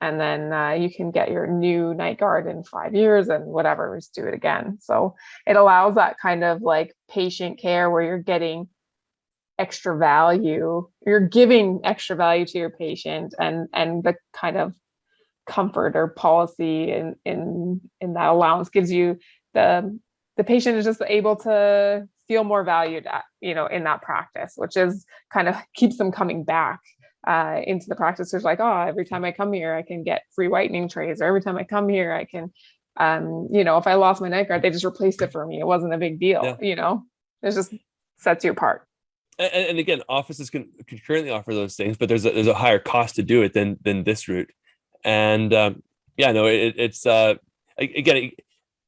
then you can get your new night guard in 5 years and whatever, just do it again. So it allows that kind of like patient care where you're getting extra value, you're giving extra value to your patient, and the kind of comfort or policy in that allowance gives you the patient is just able to feel more valued at, in that practice, which is kind of keeps them coming back into the practice. There's like, oh, every time I come here, I can get free whitening trays, or every time I come here, I can, if I lost my night guard, they just replaced it for me. It wasn't a big deal, it just sets you apart.
And again, offices can currently offer those things, but there's a higher cost to do it than this route. And it's again,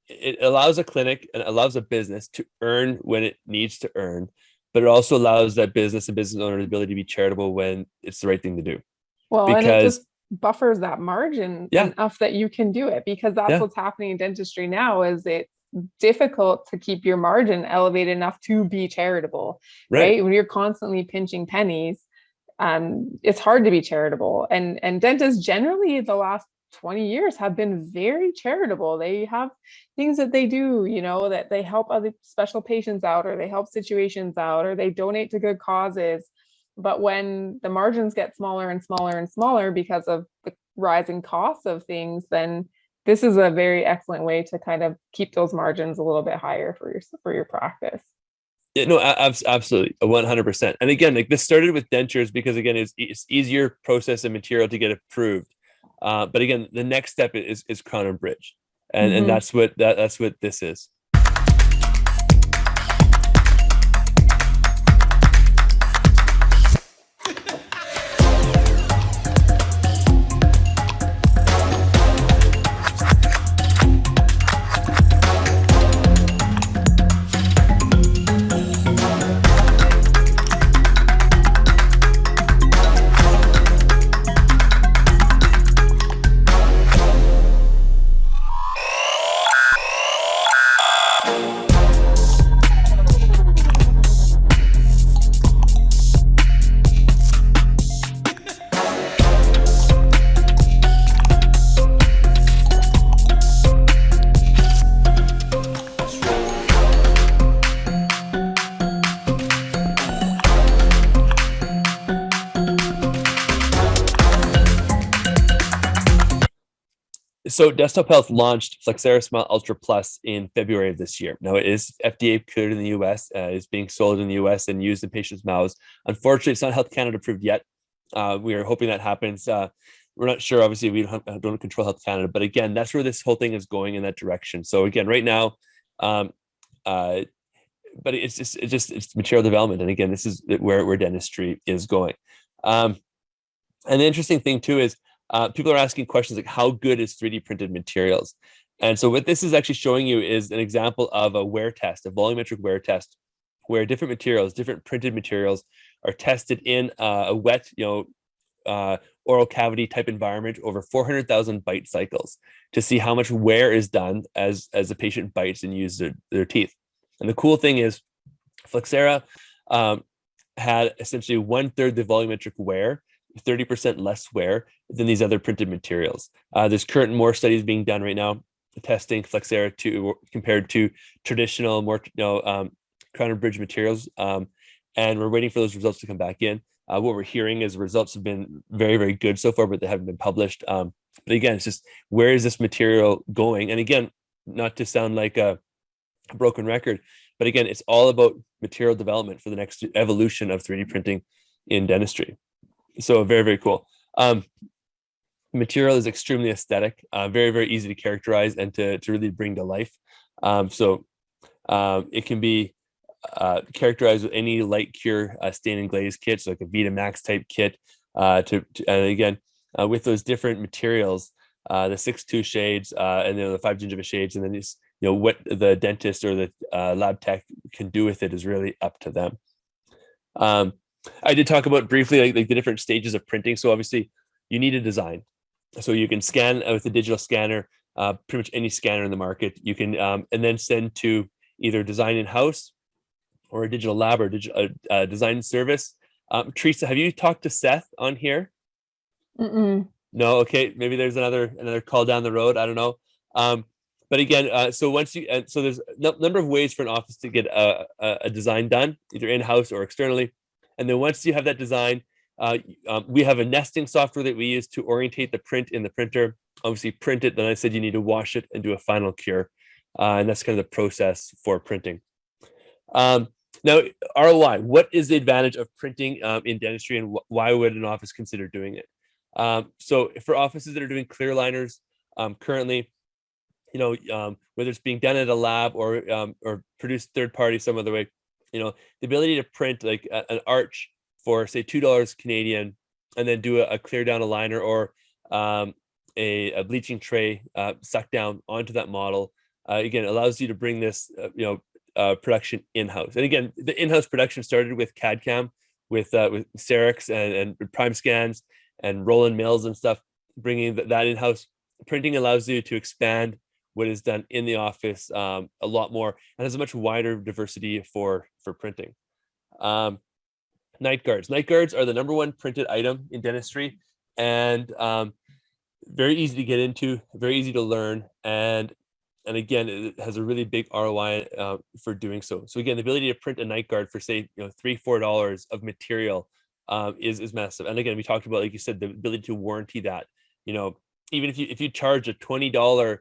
it allows a clinic and allows a business to earn when it needs to earn, but it also allows that business and business owner the ability to be charitable when it's the right thing to do.
Well, and it just buffers that margin enough that you can do it, because that's what's happening in dentistry now. Is it's difficult to keep your margin elevated enough to be charitable, right? When you're constantly pinching pennies, it's hard to be charitable. And dentists generally the last 20 years have been very charitable. They have things that they do, that they help other special patients out, or they help situations out, or they donate to good causes. But when the margins get smaller and smaller and smaller because of the rising costs of things, then this is a very excellent way to kind of keep those margins a little bit higher for your practice.
Yeah, no, absolutely, 100%. And again, like this started with dentures because again, it's easier process and material to get approved. But again, the next step is crown and bridge, and that's what this is. So Desktop Health launched Flexera Smile Ultra Plus in February of this year. Now it is FDA cleared in the US, is being sold in the US and used in patients' mouths. Unfortunately, it's not Health Canada approved yet. We are hoping that happens. We're not sure. Obviously, we don't control Health Canada, but again, that's where this whole thing is going, in that direction. So again, right now, but it's material development, and again, this is where dentistry is going. And the interesting thing too is people are asking questions like, how good is 3D printed materials? And so what this is actually showing you is an example of a wear test, a volumetric wear test, where different materials, different printed materials, are tested in a wet, oral cavity type environment over 400,000 bite cycles to see how much wear is done as the patient bites and uses their teeth. And the cool thing is, Flexera had essentially 1/3 the volumetric wear, 30% less wear than these other printed materials. There's current more studies being done right now testing Flexera compared to traditional, more crown and bridge materials, and we're waiting for those results to come back in. What we're hearing is results have been very, very good so far, but they haven't been published. But again, it's just, where is this material going? And again, not to sound like a broken record, but again, it's all about material development for the next evolution of 3D printing in dentistry. So very, very cool. Material is extremely aesthetic, very, very easy to characterize and to really bring to life. It can be characterized with any light cure stain and glaze kits, like a Vita Max type kit. And again, with those different materials, the 6-2 shades, and then the 5 gingiva shades, and then these, what the dentist or the lab tech can do with it is really up to them. I did talk about briefly like the different stages of printing. So obviously, you need a design. So you can scan with a digital scanner, pretty much any scanner in the market. You can and then send to either design in-house or a digital lab or design service. Teresa, have you talked to Seth on here?
Mm-mm.
No, okay, maybe there's another call down the road. I don't know. But again, so once you so there's a number of ways for an office to get a design done, either in-house or externally. And then once you have that design, we have a nesting software that we use to orientate the print in the printer. Obviously, print it. Then I said you need to wash it and do a final cure, and that's kind of the process for printing. Now, ROI. What is the advantage of printing in dentistry, and why would an office consider doing it? So, for offices that are doing clear liners currently, whether it's being done at a lab or produced third party some other way, the ability to print like an arch for say $2 Canadian, and then do a clear down aligner or a bleaching tray sucked down onto that model, again allows you to bring this production in-house. And again, the in-house production started with CAD/CAM, with Cerex and Prime Scans and Roland Mills and stuff. Bringing that in-house printing allows you to expand what is done in the office a lot more, and has a much wider diversity for printing. Night guards. Night guards are the #1 printed item in dentistry, and very easy to get into, very easy to learn, and again, it has a really big ROI for doing so. So again, the ability to print a night guard for say $3-4 of material is massive. And again, we talked about, like you said, the ability to warranty that. Even if you charge a $20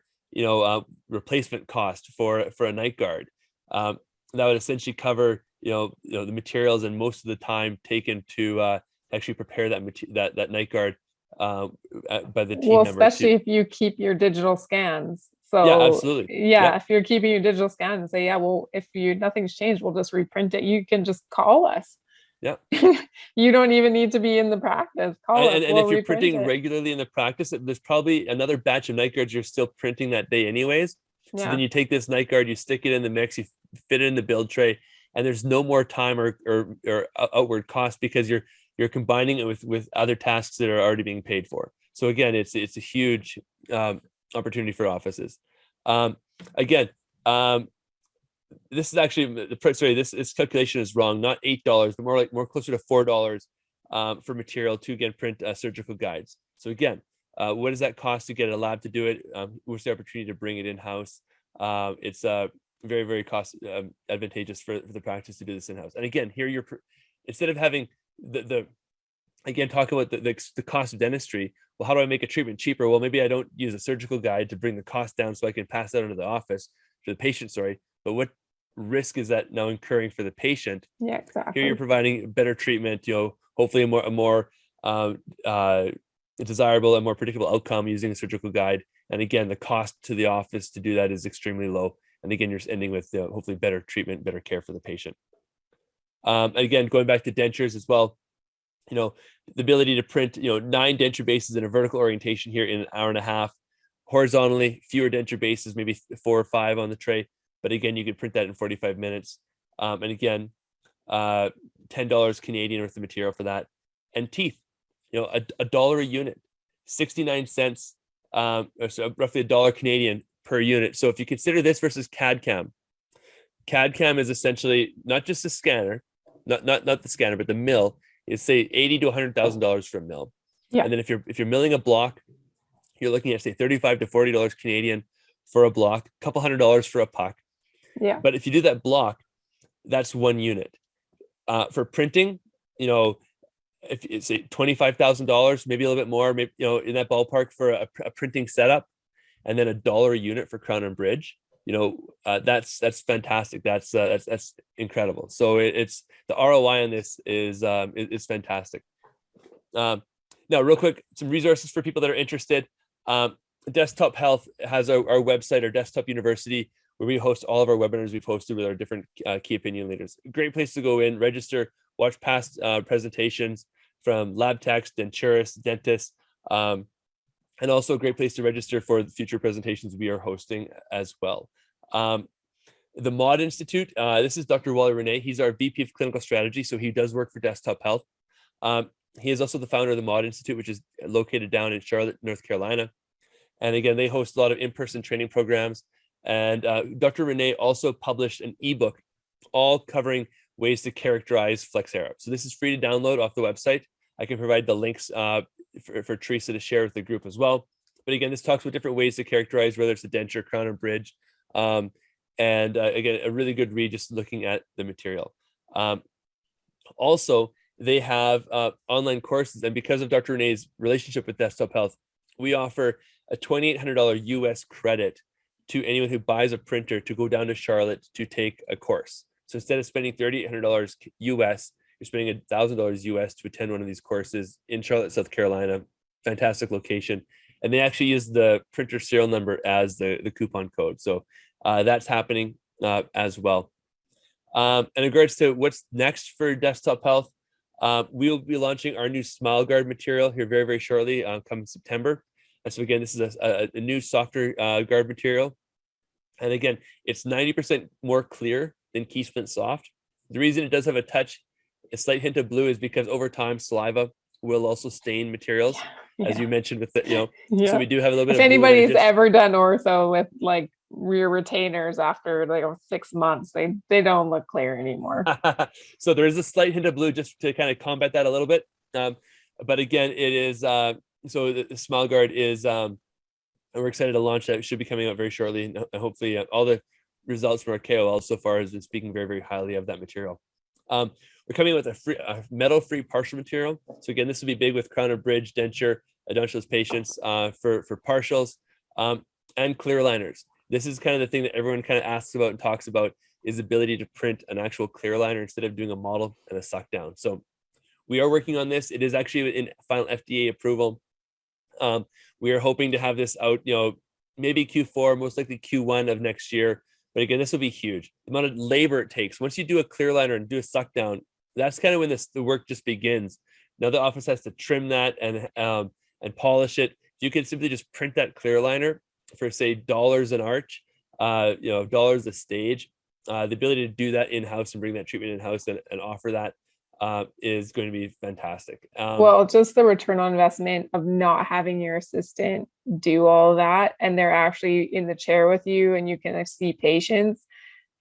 replacement cost for a night guard, that would essentially cover the materials and most of the time taken to actually prepare that night guard by the team member.
Especially if you keep your digital scans. So
yeah, absolutely.
Yeah, if you're keeping your digital scans and say, if nothing's changed, we'll just reprint it. You can just call us.
Yeah.
You don't even need to be in the practice. Call us.
And if you're printing regularly in the practice, there's probably another batch of night guards you're still printing that day anyways. So then you take this night guard, you stick it in the mix, you fit it in the build tray, and there's no more time or outward cost because you're combining it with other tasks that are already being paid for. So again, it's a huge opportunity for offices. Again, this is actually this calculation is wrong, not $8, but more closer to $4 for material to again print surgical guides. So again, what does that cost to get a lab to do it? What's the opportunity to bring it in-house? It's very, very cost advantageous for the practice to do this in-house. And again, here instead of having again, talk about the cost of dentistry. Well, how do I make a treatment cheaper? Well, maybe I don't use a surgical guide to bring the cost down so I can pass that into the office to the patient, but what risk is that now incurring for the patient?
Yeah, exactly.
Here you're providing better treatment, hopefully a more a desirable and more predictable outcome using a surgical guide. And again, the cost to the office to do that is extremely low. And again, you're just ending with hopefully better treatment, better care for the patient. Again, going back to dentures as well, the ability to print, 9 denture bases in a vertical orientation here in an hour and a half. Horizontally, fewer denture bases, maybe 4 or 5 on the tray. But again, you can print that in 45 minutes. And again, $10 Canadian worth of material for that. And teeth, $1 a unit, 69 cents, so roughly $1 Canadian per unit. So if you consider this versus CAD-CAM is essentially not just a scanner, not the scanner, but the mill is say $80,000 to $100,000 for a mill.
Yeah.
And then if you're milling a block, you're looking at say $35 to $40 Canadian for a block, a couple $100 for a puck.
Yeah.
But if you do that block, that's 1 unit. For printing, if it's say $25,000, maybe a little bit more, maybe in that ballpark for a printing setup, and then $1 a unit for crown and bridge. That's fantastic. That's incredible. So it's the ROI on this is fantastic. Now, real quick, some resources for people that are interested. Desktop Health has our website, our Desktop University, where we host all of our webinars we've hosted with our different key opinion leaders. Great place to go in, register, watch past presentations from lab techs, denturists, dentists, and also a great place to register for the future presentations we are hosting as well. The Mod Institute, this is Dr. Wally Renee. He's our VP of Clinical Strategy, so he does work for Desktop Health. He is also the founder of the Mod Institute, which is located down in Charlotte, North Carolina. And again, they host a lot of in-person training programs. And Dr. Renee also published an ebook, all covering ways to characterize Flexera. So this is free to download off the website. I can provide the links for Teresa to share with the group as well. But again, this talks about different ways to characterize, whether it's a denture, crown, or bridge. And again, a really good read just looking at the material. Also, they have online courses. And because of Dr. Renee's relationship with Desktop Health, we offer a $2,800 US credit to anyone who buys a printer to go down to Charlotte to take a course. So instead of spending $3,800 US, you're spending $1,000 US to attend one of these courses in Charlotte, South Carolina. Fantastic location. And they actually use the printer serial number as the coupon code. So that's happening as well. In regards to what's next for Desktop Health, we'll be launching our new Smile Guard material here very, very shortly, come September. And so again, this is a new softer guard material. And again, it's 90% more clear than Key Splint Soft. The reason it does have a slight hint of blue is because over time, saliva will also stain materials, as you mentioned with the, so we do have a little bit
if
of
anybody's ever done ortho with like rear retainers after like 6 months, they don't look clear anymore.
So there is a slight hint of blue just to kind of combat that a little bit. But again, it is, so the Smile Guard is, and we're excited to launch that. It should be coming out very shortly. And hopefully all the results from our KOL so far has been speaking very, very highly of that material. We're coming with a metal-free partial material. So again, this will be big with crown and bridge, denture, edentulous patients for partials and clear aligners. This is kind of the thing that everyone kind of asks about and talks about, is the ability to print an actual clear aligner instead of doing a model and a suck down. So we are working on this. It is actually in final FDA approval. We are hoping to have this out, maybe Q4, most likely Q1 of next year. But again, this will be huge. The amount of labor it takes. Once you do a clear liner and do a suck down, that's kind of when the work just begins. Now the office has to trim that and polish it. You can simply just print that clear liner for say $1 an arch, $1 a stage. The ability to do that in-house and bring that treatment in-house and offer that is going to be fantastic.
Well, just the return on investment of not having your assistant do all that, and they're actually in the chair with you and you can see patients,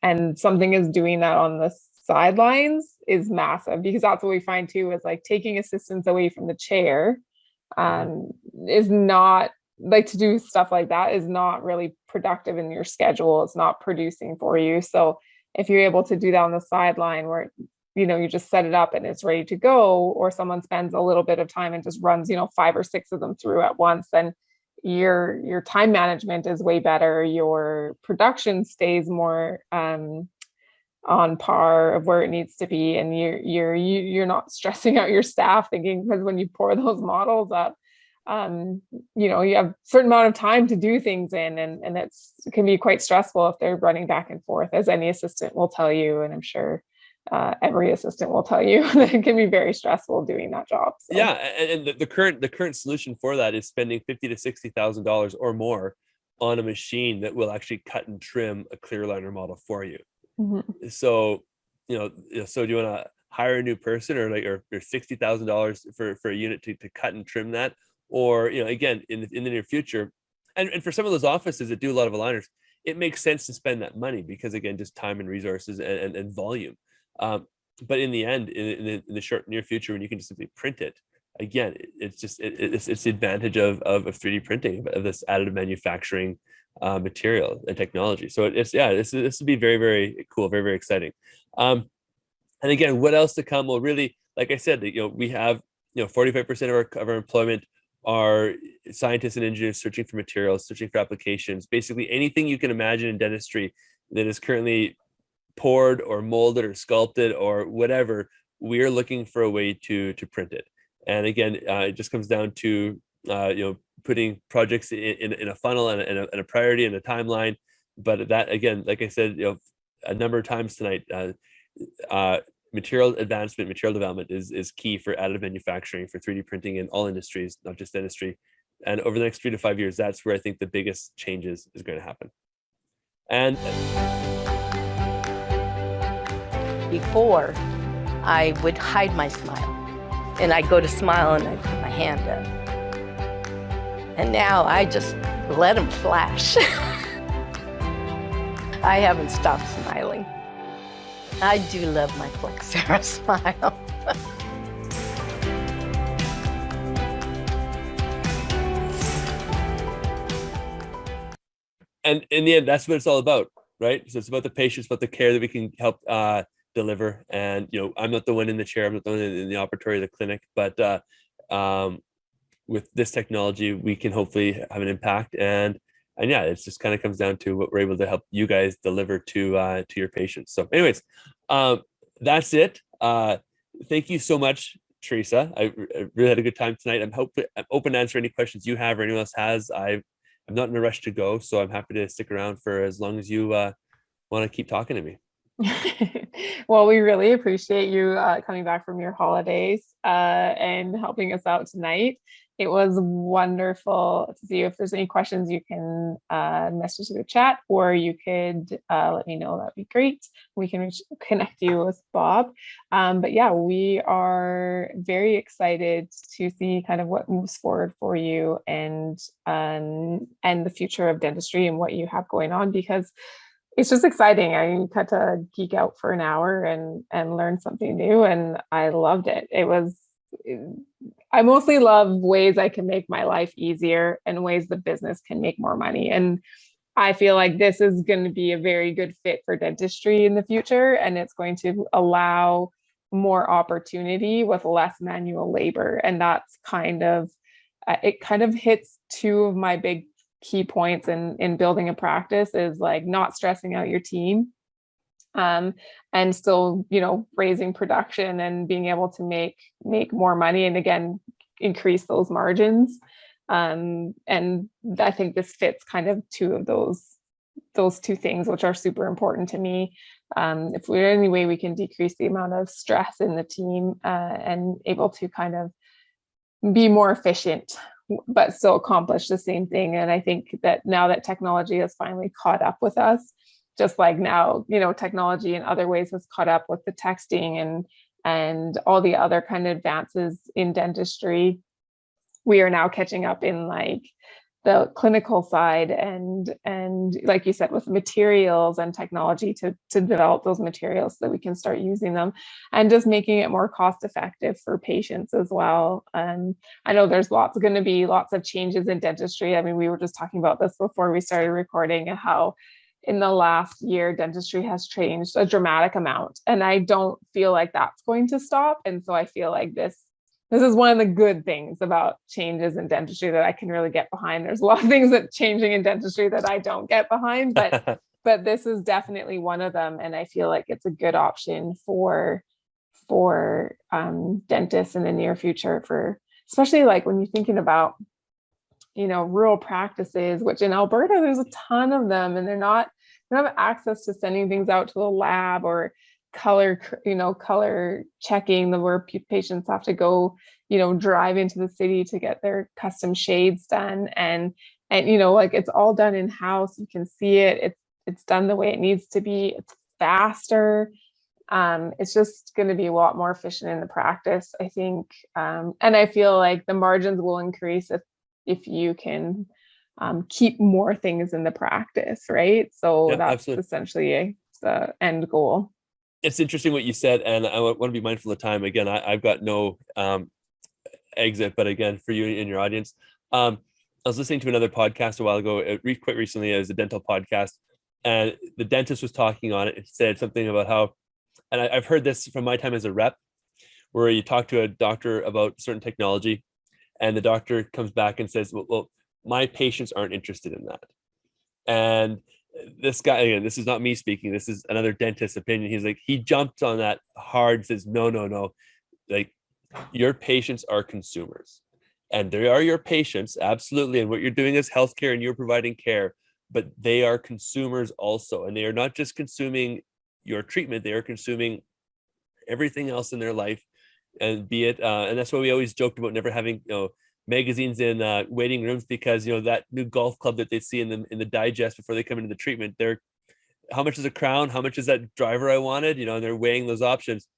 and something is doing that on the sidelines is massive, because that's what we find too, is like taking assistants away from the chair is not, like, to do stuff like that is not really productive in your schedule. It's not producing for you. So if you're able to do that on the sideline where you just set it up and it's ready to go, or someone spends a little bit of time and just runs 5 or 6 of them through at once, then your time management is way better. Your production stays more on par of where it needs to be, and you're not stressing out your staff thinking, because when you pour those models up, you have a certain amount of time to do things in, and it can be quite stressful if they're running back and forth, as any assistant will tell you, and I'm sure every assistant will tell you that it can be very stressful doing that job. So.
Yeah, and the current solution for that is spending $50,000 to $60,000 or more on a machine that will actually cut and trim a clear aligner model for you. Mm-hmm. So, so do you want to hire a new person, or $60,000 for a unit to cut and trim that? Or, again, in the near future, and for some of those offices that do a lot of aligners, it makes sense to spend that money because, again, just time and resources and volume. But in the end, in the short near future, when you can just simply print it, again, it's the advantage of 3D printing, of this additive manufacturing material and technology. So this would be very, very cool, very, very exciting. And again, what else to come? Well, really, like I said, we have 45% of our employment are scientists and engineers searching for materials, searching for applications, basically anything you can imagine in dentistry that is currently poured or molded or sculpted or whatever. We are looking for a way to print it. And again, it just comes down to putting projects in a funnel and a priority and a timeline. But that, again, like I said, a number of times tonight, material advancement, material development is key for additive manufacturing, for 3D printing in all industries, not just dentistry. And over the next 3 to 5 years, that's where I think the biggest changes is going to happen. And
before, I would hide my smile, and I'd go to smile and I'd put my hand up. And now I just let them flash. I haven't stopped smiling. I do love my Flexera smile.
And in the end, that's what it's all about, right? So it's about the patients, about the care that we can help deliver. And I'm not the one in the chair, I'm not the one in the operatory of the clinic, but with this technology, we can hopefully have an impact. And yeah, it just kind of comes down to what we're able to help you guys deliver to your patients. So anyways, that's it. Thank you so much, Teresa. I really had a good time tonight. I'm open to answer any questions you have or anyone else has. I'm not in a rush to go, so I'm happy to stick around for as long as you want to keep talking to me.
Well, we really appreciate you coming back from your holidays and helping us out tonight. It was wonderful to see you. If there's any questions, you can message the chat, or you could let me know. That'd be great. We can connect you with Bob. But yeah, we are very excited to see kind of what moves forward for you and the future of dentistry and what you have going on, because it's just exciting. I got to geek out for an hour and learn something new, and I loved it. I mostly love ways I can make my life easier and ways the business can make more money. And I feel like this is going to be a very good fit for dentistry in the future, and it's going to allow more opportunity with less manual labor. And that's it kind of hits two of my big key points in building a practice, is like not stressing out your team, and still, raising production and being able to make more money, and again, increase those margins. And I think this fits kind of two of those two things, which are super important to me. If we're any way we can decrease the amount of stress in the team, and able to kind of be more efficient, but still accomplish the same thing. And I think that now that technology has finally caught up with us, just like now, technology in other ways has caught up with the texting and all the other kind of advances in dentistry, we are now catching up in like the clinical side and like you said, with materials and technology to develop those materials so that we can start using them, and just making it more cost effective for patients as well. And I know there's going to be lots of changes in dentistry. I mean, we were just talking about this before we started recording, and how in the last year, dentistry has changed a dramatic amount. And I don't feel like that's going to stop. And so I feel like this is one of the good things about changes in dentistry that I can really get behind. There's a lot of things that changing in dentistry that I don't get behind, but but this is definitely one of them. And I feel like it's a good option for dentists in the near future, for especially like when you're thinking about, rural practices, which in Alberta, there's a ton of them, and they don't have access to sending things out to the lab or color checking, where patients have to go, drive into the city to get their custom shades done. And like it's all done in house. You can see it. It's done the way it needs to be. It's faster. It's just going to be a lot more efficient in the practice, I think. And I feel like the margins will increase if you can keep more things in the practice, right? So that's
absolutely
essentially the end goal.
It's interesting what you said, and I want to be mindful of time. Again, I've got no exit, but again, for you and your audience, I was listening to another podcast a while ago, quite recently. It was a dental podcast, and the dentist was talking on it. It said something about how, and I've heard this from my time as a rep, where you talk to a doctor about certain technology, and the doctor comes back and says, well, my patients aren't interested in that. And this guy, again, this is not me speaking, this is another dentist's opinion. He's like, he jumped on that hard, says, no. Like, your patients are consumers, and they are your patients, absolutely. And what you're doing is healthcare, and you're providing care, but they are consumers also. And they are not just consuming your treatment, they are consuming everything else in their life. And be it, and that's why we always joked about never having, magazines in waiting rooms, because that new golf club that they see in the digest before they come into the treatment, they're, how much is a crown, how much is that driver I wanted, and they're weighing those options.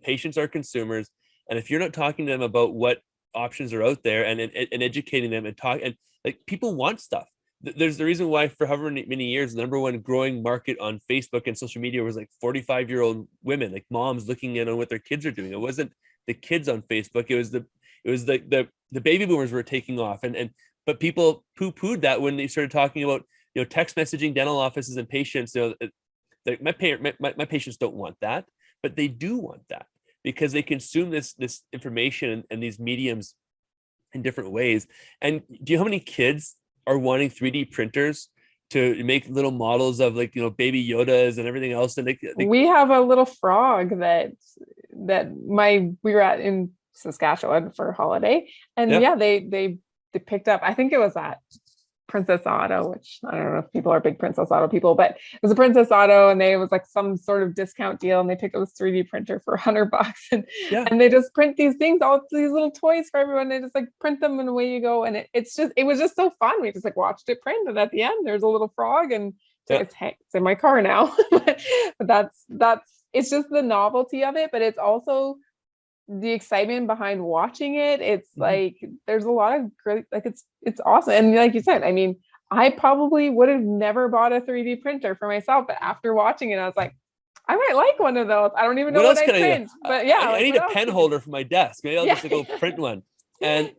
Patients are consumers, and if you're not talking to them about what options are out there, and educating them, and like, people want stuff. There's the reason why for however many years the number one growing market on Facebook and social media was like 45-year-old women, like moms looking in on what their kids are doing. It wasn't the kids on Facebook, it was the baby boomers were taking off, but people poo-pooed that when they started talking about text messaging dental offices and patients. My patients don't want that, but they do want that, because they consume this information and these mediums in different ways. And do you know how many kids are wanting 3D printers to make little models of, like, baby Yodas and everything else? And
we have a little frog that we were at in Saskatchewan for a holiday, and they picked up, I think it was at Princess Auto, which I don't know if people are big Princess Auto people, but it was a Princess Auto, and it was like some sort of discount deal, and they picked up this 3D printer for $100, and they just print these things, all these little toys for everyone. They just like print them, and away you go. And it was just so fun. We just like watched it print, and at the end there's a little frog, and it's in my car now. But that's it's just the novelty of it, but it's also the excitement behind watching it. It's like there's a lot of great, like, it's awesome. And like you said, I mean, I probably would have never bought a 3D printer for myself, but after watching it, I was like, I might like one of those. I don't even know what I print, but yeah,
I need a pen holder for my desk. Maybe I'll just go print one. And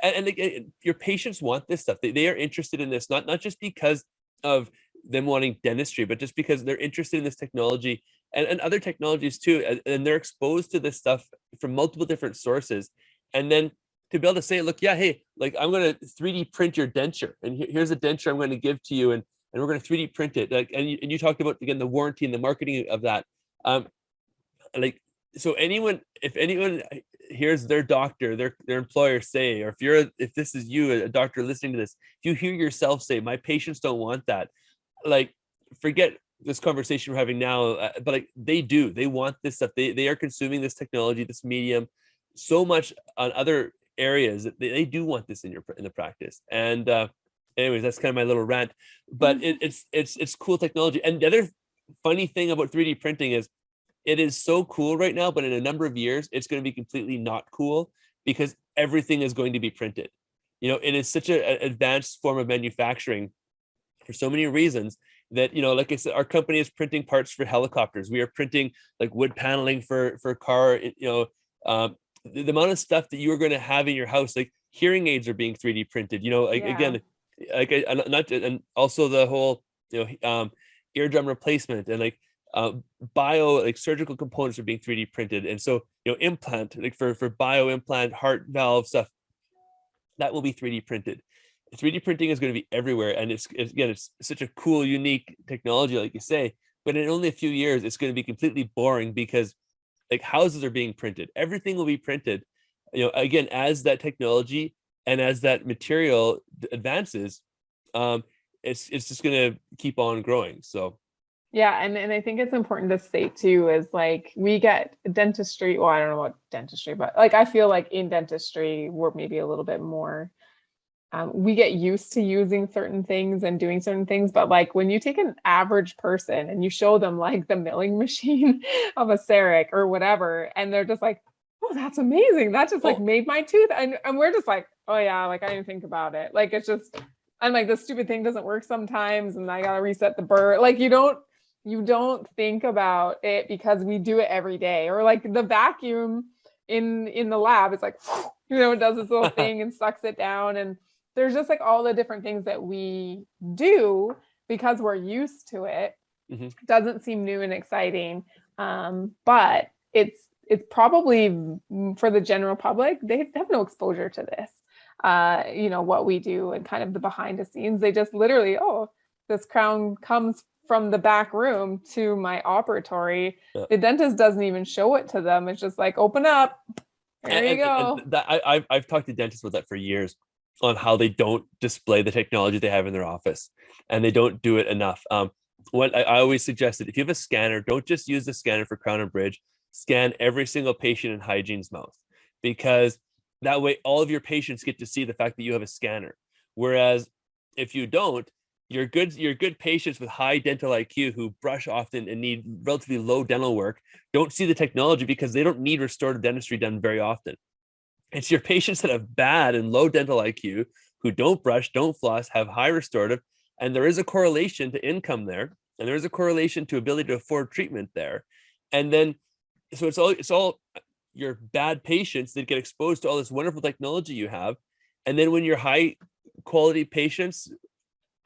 and your patients want this stuff. They are interested in this, not just because of them wanting dentistry, but just because they're interested in this technology and other technologies too. And they're exposed to this stuff from multiple different sources. And then to be able to say, look, hey, like, I'm going to 3D print your denture, and here's a denture I'm going to give to you. And we're going to 3D print it. Like, and you talked about, again, the warranty and the marketing of that. So if anyone hears their doctor, their employer say, or if this is you, a doctor listening to this, if you hear yourself say, my patients don't want that, like, forget this conversation we're having now, but like, they want this stuff. They are consuming this technology, this medium, so much on other areas that they do want this in the practice. And anyways, that's kind of my little rant, but it's cool technology. And the other funny thing about 3D printing is it is so cool right now, but in a number of years, it's going to be completely not cool, because everything is going to be printed. It is such an advanced form of manufacturing for so many reasons that, like I said, our company is printing parts for helicopters. We are printing like wood paneling for car, the amount of stuff that you are going to have in your house, like hearing aids are being 3D printed, again, like, and also the whole, eardrum replacement, and like, like surgical components are being 3D printed. And so, implant, like for bio implant, heart valve stuff, that will be 3D printed. 3D printing is going to be everywhere, and it's such a cool, unique technology, like you say. But in only a few years, it's going to be completely boring because like houses are being printed. Everything will be printed. Again, as that technology and as that material advances, it's just going to keep on growing. So
yeah, and I think it's important to state too is like we get dentistry. Well, I don't know about dentistry, but like I feel like in dentistry we're maybe a little bit more. We get used to using certain things and doing certain things, but like when you take an average person and you show them like the milling machine of a CEREC or whatever, and they're just like, "Oh, that's amazing! That just like made my tooth," and we're just like, "Oh yeah, like I didn't think about it. Like it's just, I'm like this stupid thing doesn't work sometimes, and I gotta reset the burr." Like you don't think about it because we do it every day, or like the vacuum in the lab, it's like, it does this little thing and sucks it down, and there's just like all the different things that we do because we're used to it.
mm-hmm.
Doesn't seem new and exciting, but it's probably for the general public, they have no exposure to this. What we do and kind of the behind the scenes. They just literally, oh, this crown comes from the back room to my operatory. Yeah. The dentist doesn't even show it to them. It's just like, open up. There you go.
And I've talked to dentists about that for years, on how they don't display the technology they have in their office, and they don't do it enough. What I always suggested, if you have a scanner, don't just use the scanner for crown and bridge, scan every single patient in hygiene's mouth, because that way all of your patients get to see the fact that you have a scanner. Whereas if you don't, your good patients with high dental IQ who brush often and need relatively low dental work don't see the technology because they don't need restorative dentistry done very often. It's your patients that have bad and low dental IQ who don't brush, don't floss, have high restorative, and there is a correlation to income there, and there is a correlation to ability to afford treatment there. And then, so it's all your bad patients that get exposed to all this wonderful technology you have. And then when your high quality patients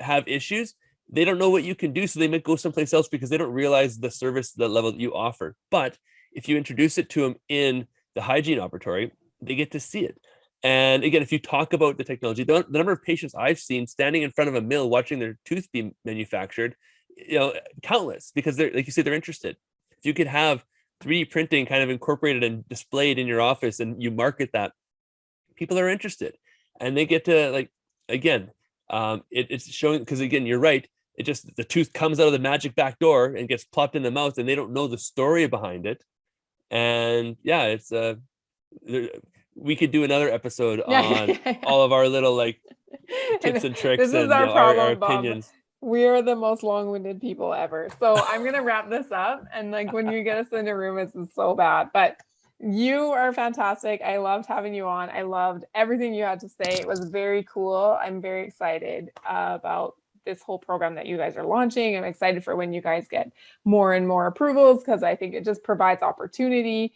have issues, they don't know what you can do, so they might go someplace else because they don't realize the service, the level that you offer. But if you introduce it to them in the hygiene operatory, they get to see it. And again, if you talk about the technology, the number of patients I've seen standing in front of a mill watching their tooth be manufactured, countless, because they're, like you say, they're interested. If you could have 3D printing kind of incorporated and displayed in your office and you market that, people are interested, and they get to, like, again, it's showing, because again, you're right, it just, the tooth comes out of the magic back door and gets plopped in the mouth, and they don't know the story behind it. And yeah, it's we could do another episode on all of our little like tips and tricks. This is
our problem,
our opinions.
Bob. We are the most long-winded people ever. So I'm gonna wrap this up, and like when you get us in a room, it's so bad. But you are fantastic. I loved having you on. I loved everything you had to say. It was very cool. I'm very excited about this whole program that you guys are launching. I'm excited for when you guys get more and more approvals, because I think it just provides opportunity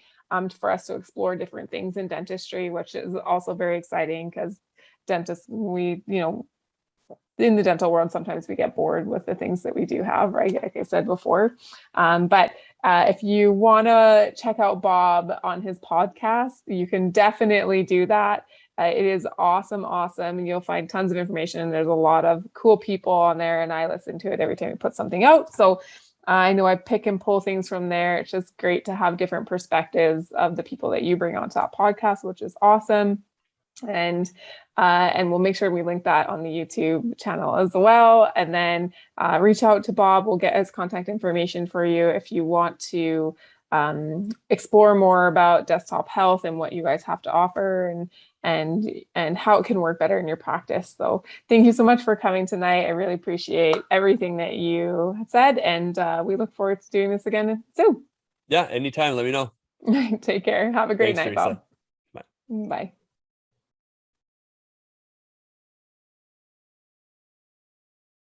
for us to explore different things in dentistry, which is also very exciting, because dentists, we, in the dental world, sometimes we get bored with the things that we do have, right? Like I said before. But if you want to check out Bob on his podcast, you can definitely do that. It is awesome. And you'll find tons of information. There's a lot of cool people on there, and I listen to it every time we put something out. So I know I pick and pull things from there. It's just great to have different perspectives of the people that you bring onto that podcast, which is awesome. And we'll make sure we link that on the YouTube channel as well. And then reach out to Bob. We'll get his contact information for you if you want to explore more about desktop health and what you guys have to offer, and how it can work better in your practice. So thank you so much for coming tonight. I really appreciate everything that you said, and we look forward to doing this again soon.
Yeah, anytime. Let me know.
Take care. Have a great night,
Teresa.
Bob. Bye.